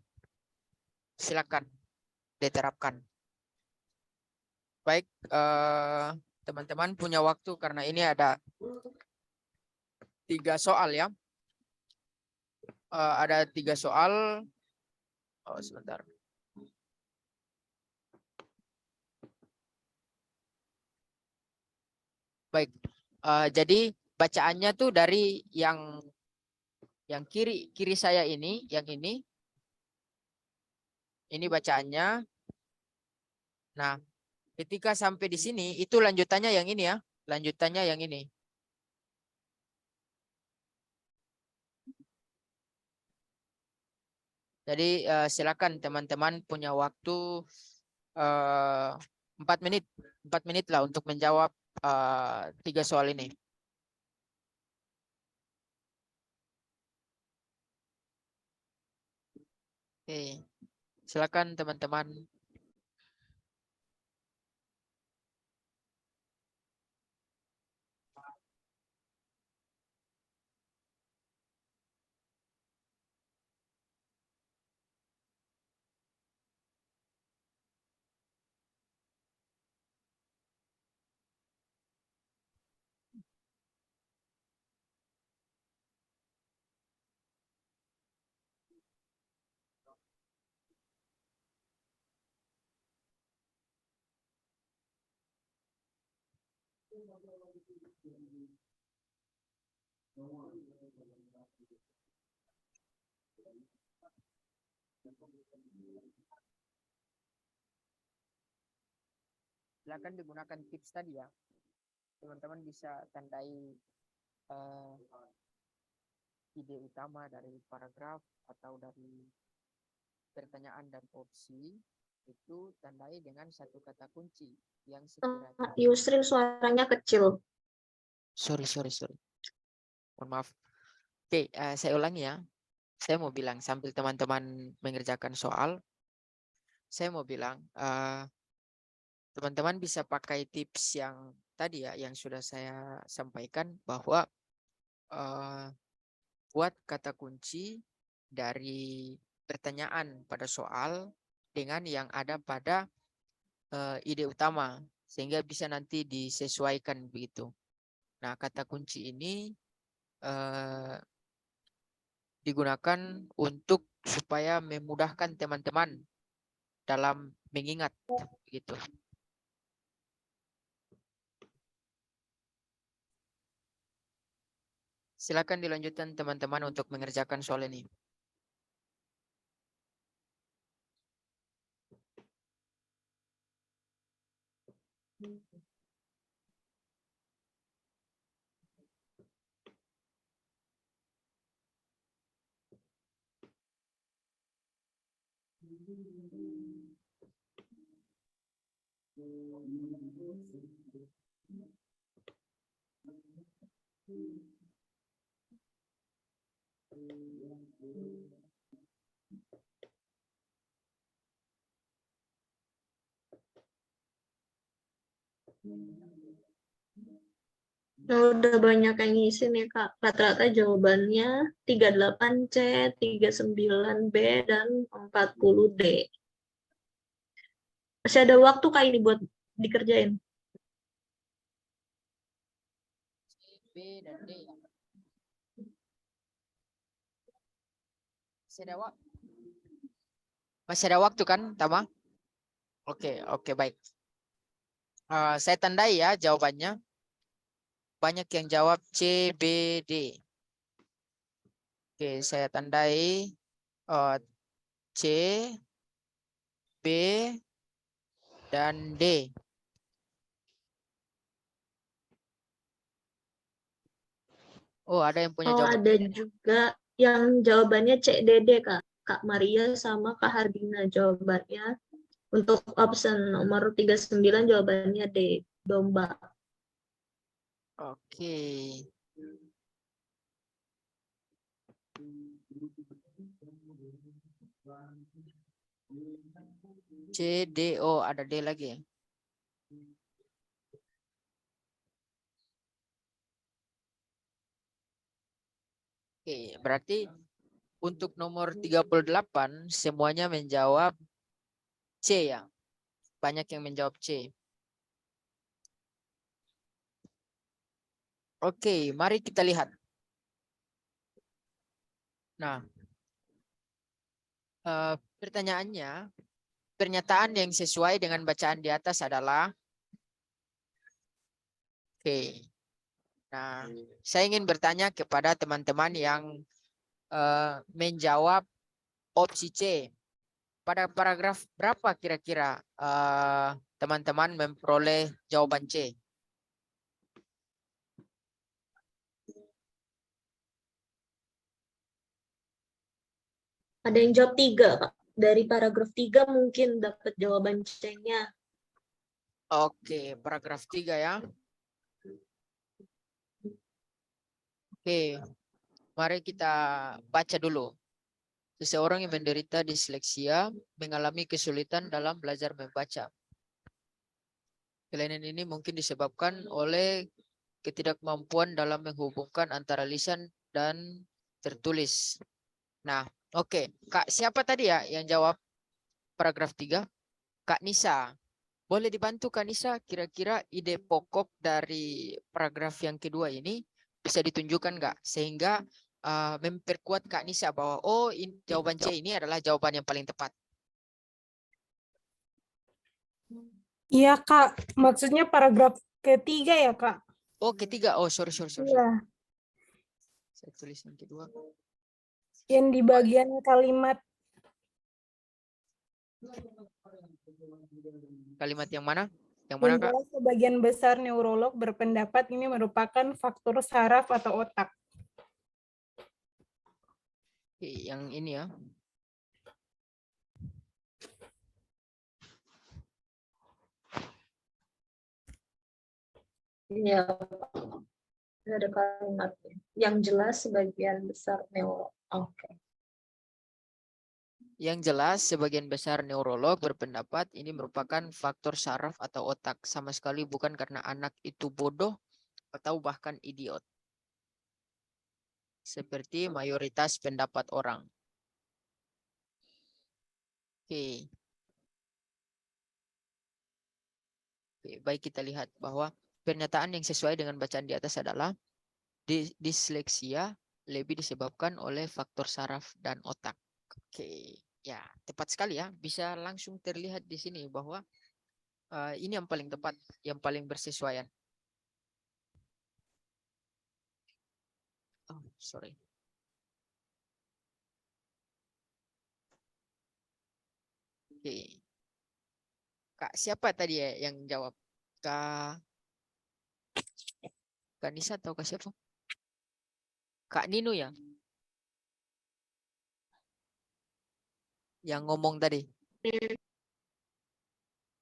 [SPEAKER 3] Silakan diterapkan. Baik, teman-teman punya waktu karena ini ada 3 soal ya. Ada 3 soal. Oh, sebentar. Baik, jadi bacaannya tuh dari yang kiri saya ini, yang ini. Ini bacaannya. Nah, ketika sampai di sini, itu lanjutannya yang ini ya. Lanjutannya yang ini. Jadi silakan teman-teman punya waktu 4 menit. 4 menit lah untuk menjawab 3 soal ini. Oke, silakan teman-teman. Silakan digunakan tips tadi ya. Teman-teman bisa tandai ide utama dari paragraf atau dari pertanyaan dan opsi, itu tandai dengan satu kata kunci yang sekiranya.
[SPEAKER 2] Yusril suaranya kecil.
[SPEAKER 3] Sorry. Mohon maaf. Oke, saya ulangi ya. Saya mau bilang sambil teman-teman mengerjakan soal, saya mau bilang teman-teman bisa pakai tips yang tadi ya, yang sudah saya sampaikan, bahwa buat kata kunci dari pertanyaan pada soal dengan yang ada pada ide utama, sehingga bisa nanti disesuaikan begitu. Nah, kata kunci ini digunakan untuk supaya memudahkan teman-teman dalam mengingat begitu. Silakan dilanjutkan teman-teman untuk mengerjakan soal ini.
[SPEAKER 2] Nah, udah banyak yang ngisi nih Kak. Rata-rata jawabannya 38C, 39B, dan 40D. Masih ada waktu Kak ini buat dikerjain.
[SPEAKER 3] B dan D. Masih ada waktu kan, Tama? Oke, baik. Saya tandai ya jawabannya. Banyak yang jawab C, B, D. Oke, saya tandai C, B, dan D. Oh, ada yang punya jawaban.
[SPEAKER 2] Ada juga yang jawabannya C, D, D Kak. Kak Maria sama Kak Hardina jawabannya Untuk option nomor 39 jawabannya D, domba.
[SPEAKER 3] Oke. C, D, O, ada D lagi. Oke, berarti untuk nomor 38 semuanya menjawab C ya. Banyak yang menjawab C. Oke, mari kita lihat. Nah, pertanyaannya, pernyataan yang sesuai dengan bacaan di atas adalah oke. Nah, saya ingin bertanya kepada teman-teman yang menjawab opsi C. Pada paragraf berapa kira-kira teman-teman memperoleh jawaban C?
[SPEAKER 2] Ada yang jawab 3, Kak. Dari paragraf 3 mungkin dapat jawaban C-nya.
[SPEAKER 3] Oke, paragraf 3 ya. Oke, mari kita baca dulu. Seseorang yang menderita disleksia mengalami kesulitan dalam belajar membaca. Kelainan ini mungkin disebabkan oleh ketidakmampuan dalam menghubungkan antara lisan dan tertulis. Nah, oke. Kak, siapa tadi ya yang jawab paragraf 3? Kak Nisa. Boleh dibantu Kak Nisa, kira-kira ide pokok dari paragraf yang kedua ini bisa ditunjukkan nggak? Sehingga memperkuat Kak Nisa bahwa jawaban C ini adalah jawaban yang paling tepat.
[SPEAKER 10] Iya, Kak. Maksudnya paragraf ketiga ya, Kak?
[SPEAKER 3] Oh, ketiga. Oh, sorry.
[SPEAKER 10] Iya.
[SPEAKER 3] Saya tulis yang kedua.
[SPEAKER 10] Yang di bagian kalimat.
[SPEAKER 3] Kalimat yang mana? Yang mana, Kak?
[SPEAKER 10] Sebagian besar neurolog berpendapat ini merupakan faktor saraf atau otak.
[SPEAKER 3] Oke, yang ini ya.
[SPEAKER 2] Iya, ada kalimat yang jelas sebagian besar neuro. Oke.
[SPEAKER 3] Yang jelas sebagian besar neurolog berpendapat ini merupakan faktor saraf atau otak, sama sekali bukan karena anak itu bodoh atau bahkan idiot. Seperti mayoritas pendapat orang. Oke. Oke, baik, kita lihat bahwa pernyataan yang sesuai dengan bacaan di atas adalah disleksia lebih disebabkan oleh faktor saraf dan otak. Oke, ya tepat sekali ya. Bisa langsung terlihat di sini bahwa ini yang paling tepat, yang paling bersesuaian. Oh, sorry. Oke. Kak, siapa tadi ya yang jawab? Kak Nisa atau Kak siapa? Kak Nino ya? Yang ngomong tadi.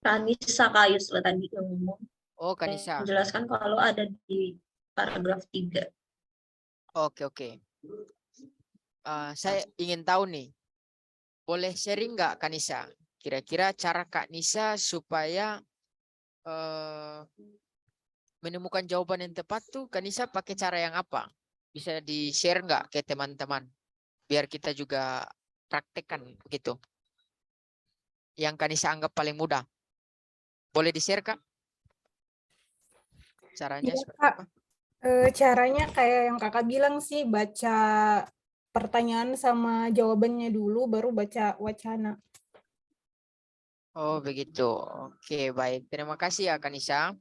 [SPEAKER 2] Kak Nisa, Kak Yusra tadi yang ngomong.
[SPEAKER 3] Oh, Kak Nisa.
[SPEAKER 2] Menjelaskan kalau ada di paragraf 3.
[SPEAKER 3] Oke. Saya ingin tahu nih. Boleh sharing nggak Kak Nisa? Kira-kira cara Kak Nisa supaya menemukan jawaban yang tepat tuh Kak Nisa pakai cara yang apa? Bisa di-share nggak ke teman-teman? Biar kita juga praktekkan begitu. Yang Kak Nisa anggap paling mudah. Boleh di-share Kak? Caranya
[SPEAKER 10] Iya,
[SPEAKER 3] seperti
[SPEAKER 10] Kak.
[SPEAKER 3] apa?
[SPEAKER 10] Caranya kayak yang Kakak bilang sih, baca pertanyaan sama jawabannya dulu, baru baca wacana.
[SPEAKER 3] Oh, begitu. Oke, baik. Terima kasih ya Kak Nisa.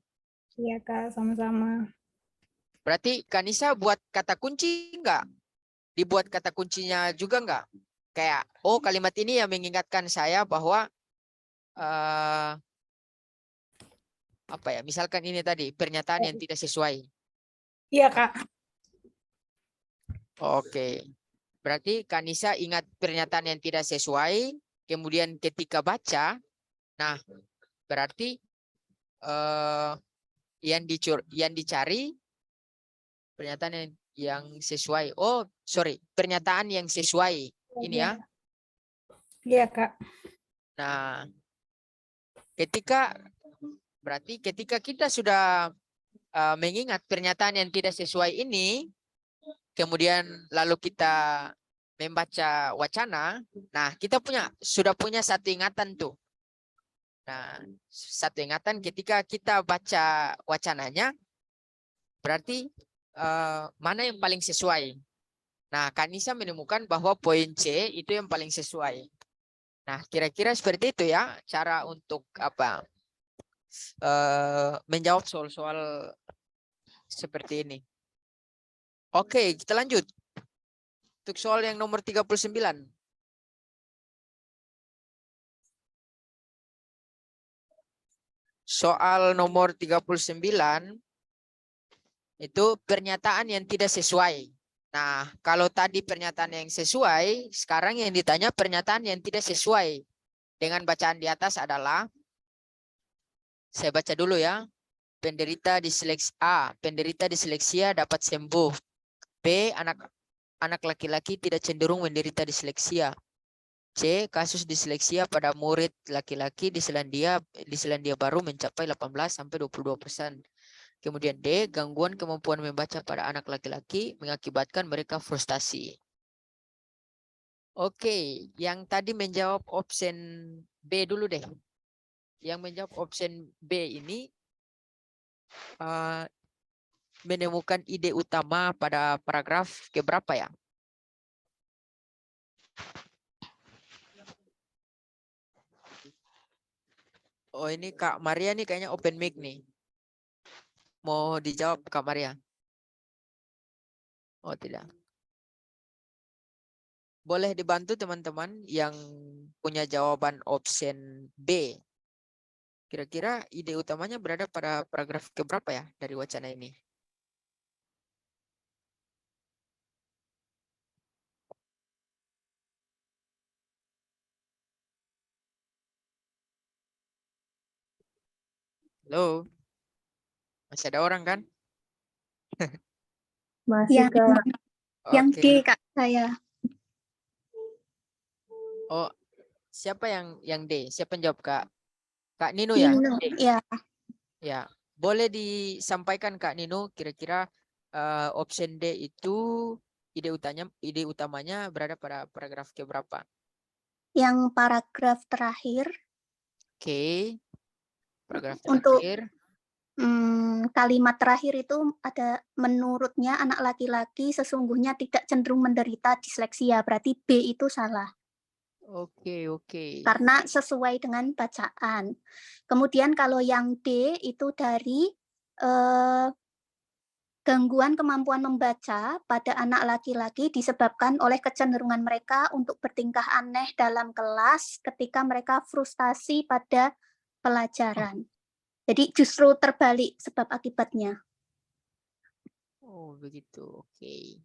[SPEAKER 10] Iya, Kak, sama-sama.
[SPEAKER 3] Berarti Kak Nisa buat kata kunci enggak? Dibuat kata kuncinya juga enggak? Kayak, kalimat ini yang mengingatkan saya bahwa apa ya? Misalkan ini tadi, pernyataan yang tidak sesuai.
[SPEAKER 10] Iya, Kak.
[SPEAKER 3] Oke. Berarti Kak Nisa ingat pernyataan yang tidak sesuai, kemudian ketika baca, Nah, berarti yang dicari pernyataan yang sesuai. Oh, sorry, pernyataan yang sesuai. Ini ya.
[SPEAKER 10] Iya, Kak.
[SPEAKER 3] Nah, berarti ketika kita sudah mengingat pernyataan yang tidak sesuai ini, kemudian lalu kita membaca wacana, nah kita sudah punya satu ingatan tuh. Nah, satu ingatan ketika kita baca wacananya, berarti mana yang paling sesuai. Nah, Kanisa menemukan bahwa poin C itu yang paling sesuai. Nah, kira-kira seperti itu ya cara untuk menjawab soal-soal seperti ini. Oke, kita lanjut. Untuk soal yang nomor 39. Soal nomor 39 itu pernyataan yang tidak sesuai. Nah, kalau tadi pernyataan yang sesuai, sekarang yang ditanya pernyataan yang tidak sesuai. Dengan bacaan di atas adalah, saya baca dulu ya. Penderita disleksia dapat sembuh. B, anak laki-laki tidak cenderung menderita disleksia. C, kasus disleksia pada murid laki-laki di Selandia Baru mencapai 18-22%. Kemudian D, gangguan kemampuan membaca pada anak laki-laki mengakibatkan mereka frustasi. Oke, yang tadi menjawab option B dulu deh. Yang menjawab option B ini menemukan ide utama pada paragraf keberapa ya? Oh, ini Kak Maria nih kayaknya open mic nih. Mau dijawab Kak Maria? Oh, tidak. Boleh dibantu teman-teman yang punya jawaban option B. Kira-kira ide utamanya berada pada paragraf keberapa ya dari wacana ini? Halo? Masih ada orang kan?
[SPEAKER 1] Masih
[SPEAKER 3] yang
[SPEAKER 1] D, Kak, saya.
[SPEAKER 3] Oh, siapa yang D? Siapa yang jawab Kak Nino ya?
[SPEAKER 1] Ya.
[SPEAKER 3] Ya, boleh disampaikan Kak Nino kira-kira option D itu ide utamanya berada pada paragraf keberapa?
[SPEAKER 1] Yang paragraf terakhir.
[SPEAKER 3] Oke. Paragraf
[SPEAKER 1] Untuk
[SPEAKER 3] terakhir.
[SPEAKER 1] Kalimat terakhir itu ada menurutnya anak laki-laki sesungguhnya tidak cenderung menderita disleksia. Berarti B itu salah.
[SPEAKER 3] Oke.
[SPEAKER 1] Karena sesuai dengan bacaan. Kemudian kalau yang D itu dari gangguan kemampuan membaca pada anak laki-laki disebabkan oleh kecenderungan mereka untuk bertingkah aneh dalam kelas ketika mereka frustasi pada pelajaran. Jadi justru terbalik sebab akibatnya.
[SPEAKER 3] Oh, begitu. Oke.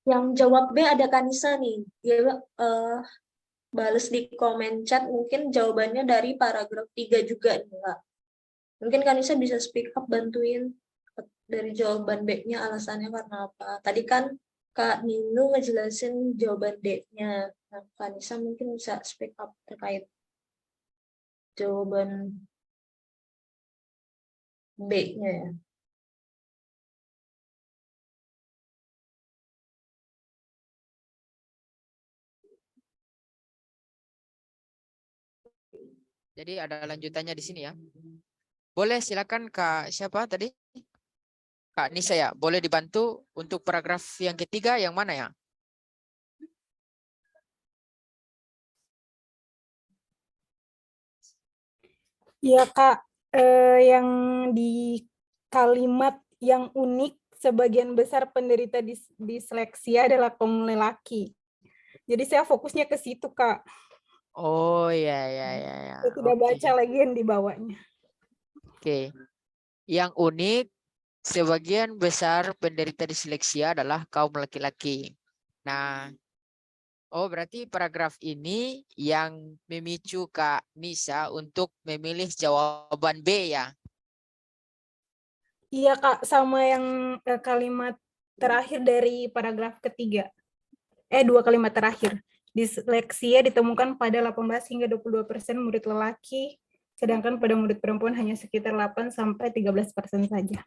[SPEAKER 2] Yang jawab B ada Kanisa nih. Dia balas di komen chat mungkin jawabannya dari paragraf 3 juga nih, Kak. Mungkin Kanisa bisa speak up bantuin dari jawaban B-nya alasannya karena apa. Tadi kan Kak Nino ngejelasin jawaban D-nya. Nah, Kanisa mungkin bisa speak up terkait jawaban B-nya ya.
[SPEAKER 3] Jadi ada lanjutannya di sini ya. Boleh silakan Kak siapa tadi? Kak Nisa ya. Boleh dibantu untuk paragraf yang ketiga yang mana ya?
[SPEAKER 10] Iya, Kak. Yang di kalimat yang unik, sebagian besar penderita disleksia adalah kaum lelaki. Jadi saya fokusnya ke situ, Kak.
[SPEAKER 3] Oh ya.
[SPEAKER 10] Saya tidak baca lagi yang di bawahnya.
[SPEAKER 3] Oke. Yang unik, sebagian besar penderita disleksia adalah kaum laki-laki. Nah, Oh, berarti paragraf ini yang memicu Kak Nisa untuk memilih jawaban B ya?
[SPEAKER 10] Iya Kak, sama yang kalimat terakhir dari paragraf ketiga. Dua kalimat terakhir. Disleksia ditemukan pada 18 hingga 22% murid lelaki, sedangkan pada murid perempuan hanya sekitar 8-13% saja.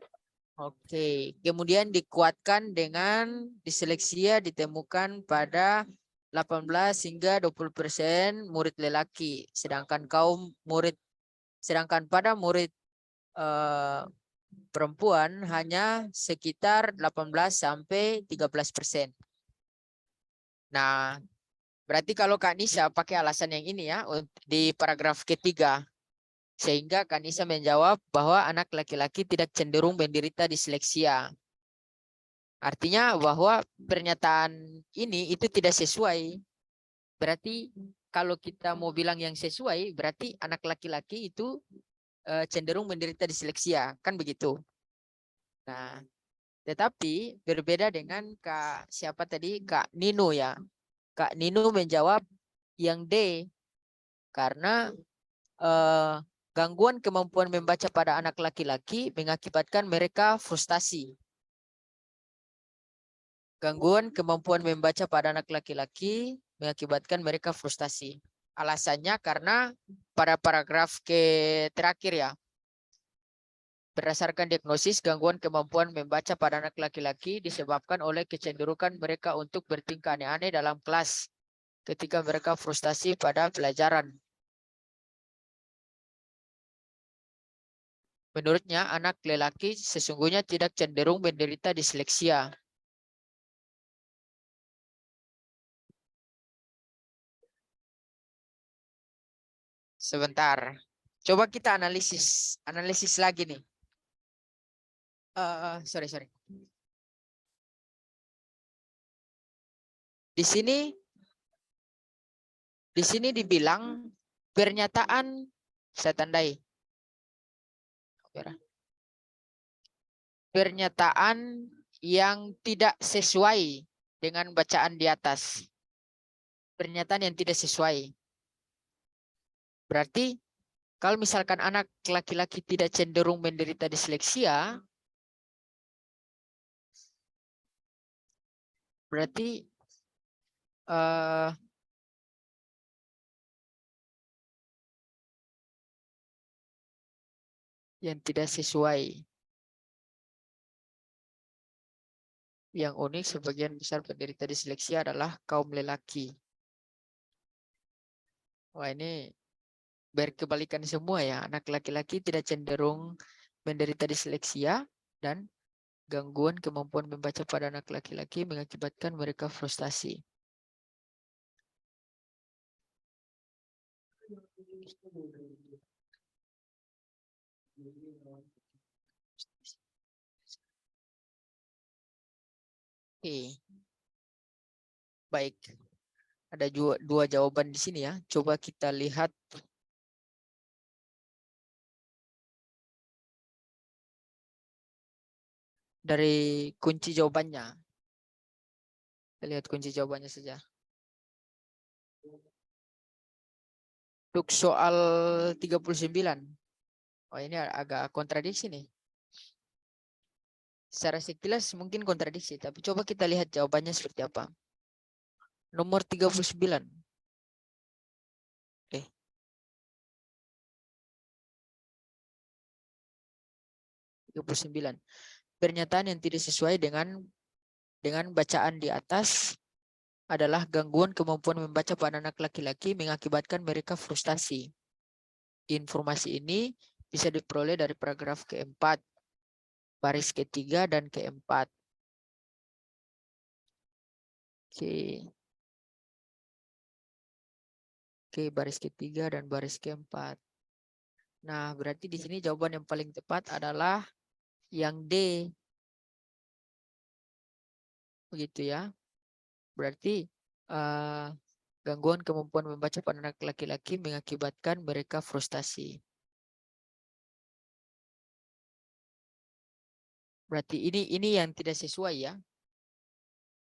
[SPEAKER 3] Oke, kemudian dikuatkan dengan disleksia ditemukan pada 18 hingga 20% murid lelaki, sedangkan pada murid perempuan hanya sekitar 18 sampai 13%. Nah, berarti kalau Kak Nisa pakai alasan yang ini ya di paragraf ketiga, sehingga Kak Nisa menjawab bahwa anak laki-laki tidak cenderung menderita disleksia. Artinya bahwa pernyataan ini itu tidak sesuai. Berarti kalau kita mau bilang yang sesuai, berarti anak laki-laki itu cenderung menderita disleksia, kan begitu. Nah, tetapi berbeda dengan Kak siapa tadi, Kak Nino ya. Kak Nino menjawab yang D, karena gangguan kemampuan membaca pada anak laki-laki mengakibatkan mereka frustasi. Gangguan kemampuan membaca pada anak laki-laki mengakibatkan mereka frustasi. Alasannya karena pada paragraf terakhir ya, berdasarkan diagnosis, gangguan kemampuan membaca pada anak laki-laki disebabkan oleh kecenderungan mereka untuk bertingkah aneh-aneh dalam kelas ketika mereka frustasi pada pelajaran. Menurutnya, anak lelaki sesungguhnya tidak cenderung menderita disleksia. Sebentar. Coba kita analisis lagi nih. Sorry. Di sini dibilang pernyataan, saya tandai. Pernyataan yang tidak sesuai dengan bacaan di atas. Pernyataan yang tidak sesuai. Berarti kalau misalkan anak laki-laki tidak cenderung menderita disleksia, berarti yang tidak sesuai. Yang unik, sebagian besar penderita disleksia adalah kaum lelaki. Wah, ini berkebalikan semua ya. Anak laki-laki tidak cenderung menderita disleksia dan gangguan kemampuan membaca pada anak laki-laki mengakibatkan mereka frustasi. Oke. Baik. Ada dua jawaban di sini ya. Coba kita lihat dari kunci jawabannya. Kita lihat kunci jawabannya saja. Untuk soal 39. Oh, ini agak kontradiksi nih. Secara sekilas mungkin kontradiksi, tapi coba kita lihat jawabannya seperti apa. Nomor 39. 39. Pernyataan yang tidak sesuai dengan bacaan di atas adalah gangguan kemampuan membaca pada anak laki-laki mengakibatkan mereka frustasi. Informasi ini bisa diperoleh dari paragraf keempat, baris ketiga dan keempat. Oke, baris ketiga dan baris keempat. Nah, berarti di sini jawaban yang paling tepat adalah yang D. Begitu ya. Berarti gangguan kemampuan membaca pada anak laki-laki mengakibatkan mereka frustasi. Berarti ini yang tidak sesuai ya.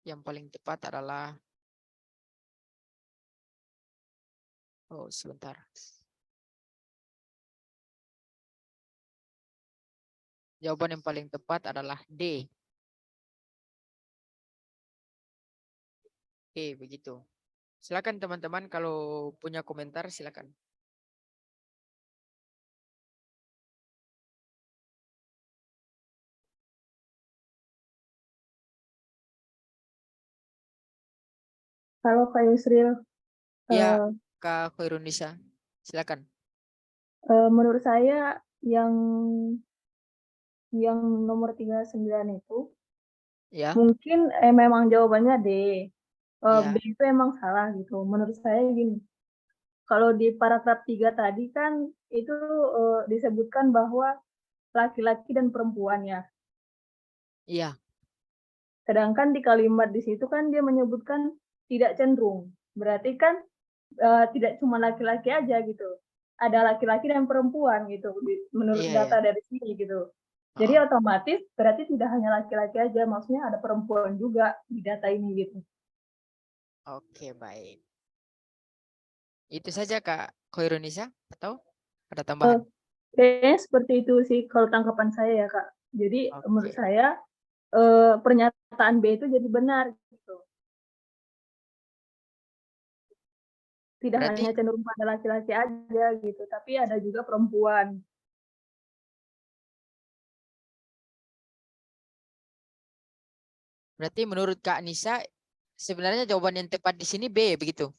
[SPEAKER 3] Yang paling tepat adalah Oh, sebentar. Jawaban yang paling tepat adalah D. Oke, begitu. Silakan teman-teman kalau punya komentar silakan.
[SPEAKER 11] Halo Kak Yusril.
[SPEAKER 3] Ya,
[SPEAKER 11] Eh,
[SPEAKER 3] Kak Khairunisa, silakan.
[SPEAKER 11] menurut saya yang nomor 39 itu
[SPEAKER 3] Ya,
[SPEAKER 11] mungkin memang jawabannya D. B
[SPEAKER 3] ya,
[SPEAKER 11] itu emang salah gitu. Menurut saya gini, kalau di paragraf 3 tadi kan itu disebutkan bahwa laki-laki dan perempuan ya.
[SPEAKER 3] iya,
[SPEAKER 11] Sedangkan di kalimat di situ kan dia menyebutkan tidak cenderung. Berarti kan tidak cuma laki-laki aja gitu. Ada laki-laki dan perempuan gitu menurut
[SPEAKER 3] iya,
[SPEAKER 11] data
[SPEAKER 3] iya.
[SPEAKER 11] dari sini gitu. Jadi
[SPEAKER 3] Oh,
[SPEAKER 11] otomatis berarti tidak hanya laki-laki aja, maksudnya ada perempuan juga di data ini gitu.
[SPEAKER 3] oke, baik. Itu saja Kak Khairunisa atau ada
[SPEAKER 11] Eh,
[SPEAKER 3] tambahan?
[SPEAKER 11] Kayaknya seperti itu sih kalau tanggapan saya ya Kak. Jadi menurut
[SPEAKER 3] Oke.
[SPEAKER 11] saya pernyataan B itu jadi benar gitu. Tidak
[SPEAKER 3] Berarti
[SPEAKER 11] hanya cenderung pada laki-laki aja gitu, tapi ada juga perempuan.
[SPEAKER 3] berarti menurut Kak Nisa sebenarnya jawaban yang tepat di sini B begitu.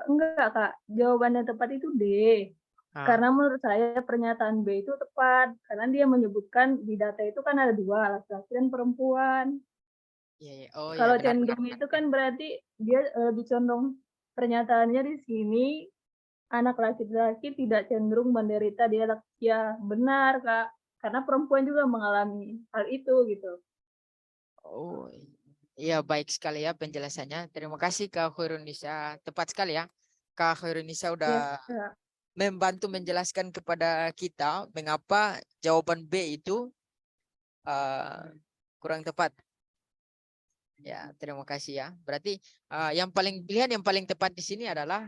[SPEAKER 11] Enggak Kak, jawaban yang tepat itu D.
[SPEAKER 3] Ah,
[SPEAKER 11] Karena menurut saya pernyataan B itu tepat, karena dia menyebutkan di data itu kan ada 2, laki-laki dan perempuan.
[SPEAKER 3] iya, iya. Oh ya,
[SPEAKER 11] Kalau
[SPEAKER 3] benar, benar,
[SPEAKER 11] cenderung
[SPEAKER 3] benar,
[SPEAKER 11] itu
[SPEAKER 3] benar.
[SPEAKER 11] kan berarti dia lebih condong pernyataannya di sini anak laki-laki tidak cenderung menderita ya benar Kak, karena perempuan juga mengalami hal itu gitu.
[SPEAKER 3] Oh, iya, baik sekali ya penjelasannya. Terima kasih Kak Khairunisa. Tepat sekali ya. Kak Khairunisa
[SPEAKER 11] Ya
[SPEAKER 3] udah
[SPEAKER 11] Kak.
[SPEAKER 3] membantu menjelaskan kepada kita mengapa jawaban B itu kurang tepat. Ya, terima kasih ya. Berarti pilihan yang paling tepat di sini adalah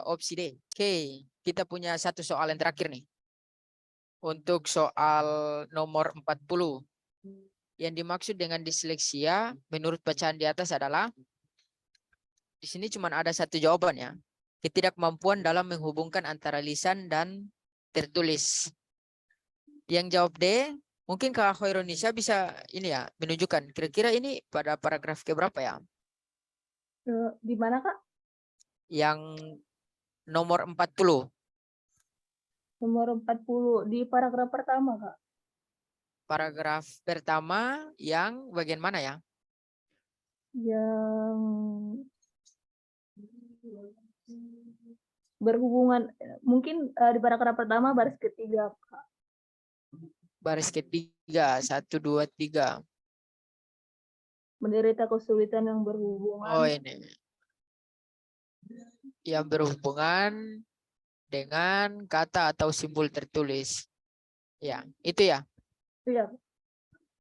[SPEAKER 3] opsi D. Oke, kita punya satu soal yang terakhir nih. Untuk soal nomor 40. Yang dimaksud dengan disleksia menurut bacaan di atas adalah di sini cuma ada satu jawaban ya. Ketidakmampuan dalam menghubungkan antara lisan dan tertulis. Yang jawab D, mungkin Kak Khairunisa bisa ini ya menunjukkan kira-kira ini pada paragraf keberapa ya?
[SPEAKER 11] Di mana Kak?
[SPEAKER 3] Yang nomor 40.
[SPEAKER 11] Nomor 40 di paragraf pertama Kak.
[SPEAKER 3] Paragraf pertama yang bagian mana ya?
[SPEAKER 11] Yang berhubungan mungkin di paragraf pertama baris ketiga Kak.
[SPEAKER 3] Baris ketiga, 1, 2, 3.
[SPEAKER 11] Menderita kesulitan yang
[SPEAKER 3] Oh
[SPEAKER 11] berhubungan.
[SPEAKER 3] ini. Yang berhubungan dengan kata atau simbol tertulis. Ya, itu ya.
[SPEAKER 11] Iya,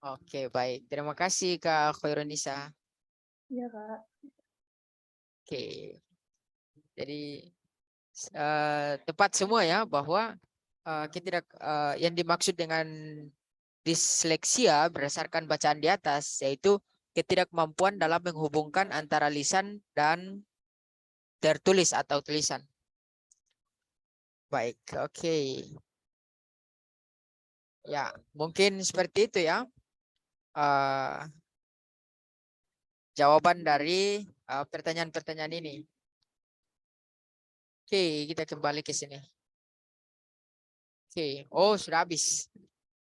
[SPEAKER 3] Oke, baik. Terima kasih Kak Khairunisa.
[SPEAKER 11] iya Kak.
[SPEAKER 3] Oke. Jadi tepat semua ya bahwa yang dimaksud dengan disleksia berdasarkan bacaan di atas yaitu ketidakmampuan dalam menghubungkan antara lisan dan tertulis atau tulisan. Baik, oke. Ya, mungkin seperti itu ya. Jawaban dari pertanyaan-pertanyaan ini. Oke, kita kembali ke sini. Oke, oh sudah habis.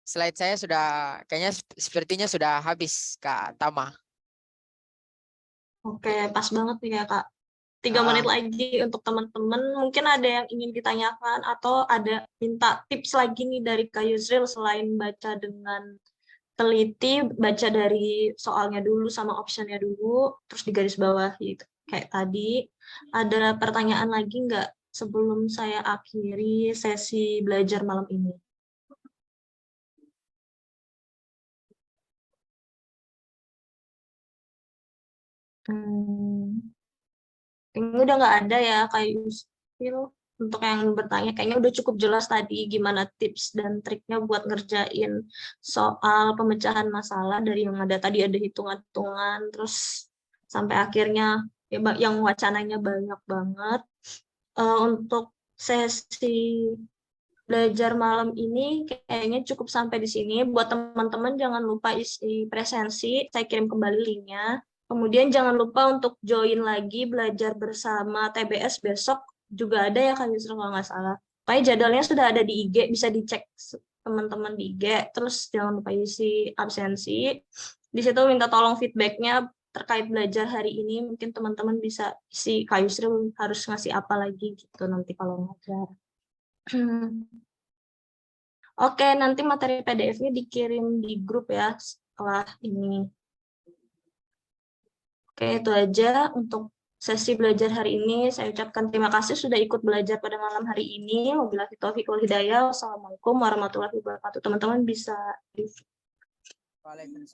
[SPEAKER 3] Slide saya sudah, kayaknya sepertinya sudah habis Kak Tama.
[SPEAKER 2] Oke, pas banget nih ya Kak. 3 menit lagi untuk teman-teman. Mungkin ada yang ingin ditanyakan atau ada minta tips lagi nih dari Kak Yusril selain baca dengan teliti, baca dari soalnya dulu sama optionnya dulu, terus di garis bawah gitu. Kayak tadi, ada pertanyaan lagi nggak sebelum saya akhiri sesi belajar malam ini? Ini udah nggak ada ya Kak Yusril. Untuk yang bertanya, kayaknya udah cukup jelas tadi gimana tips dan triknya buat ngerjain soal pemecahan masalah dari yang ada tadi ada hitung-hitungan, terus sampai akhirnya ya, yang wacananya banyak banget. Untuk sesi belajar malam ini kayaknya cukup sampai di sini. Buat teman-teman jangan lupa isi presensi, saya kirim kembali linknya. Kemudian jangan lupa untuk join lagi belajar bersama TBS besok juga ada ya Kak Yusril kalau nggak salah. Pokoknya jadwalnya sudah ada di IG, bisa dicek teman-teman di IG. Terus jangan lupa isi absensi. Di situ minta tolong feedbacknya terkait belajar hari ini. Mungkin teman-teman bisa isi Kak Yusril harus ngasih apa lagi gitu nanti kalau ngajar. Oke, nanti materi PDF-nya dikirim di grup ya setelah ini. Oke, itu aja untuk sesi belajar hari ini. Saya ucapkan terima kasih sudah ikut belajar pada malam hari ini. Wabillahi taufiq wal hidayah. Wassalamualaikum warahmatullahi wabarakatuh. Teman-teman bisa. Waalaikumsalam.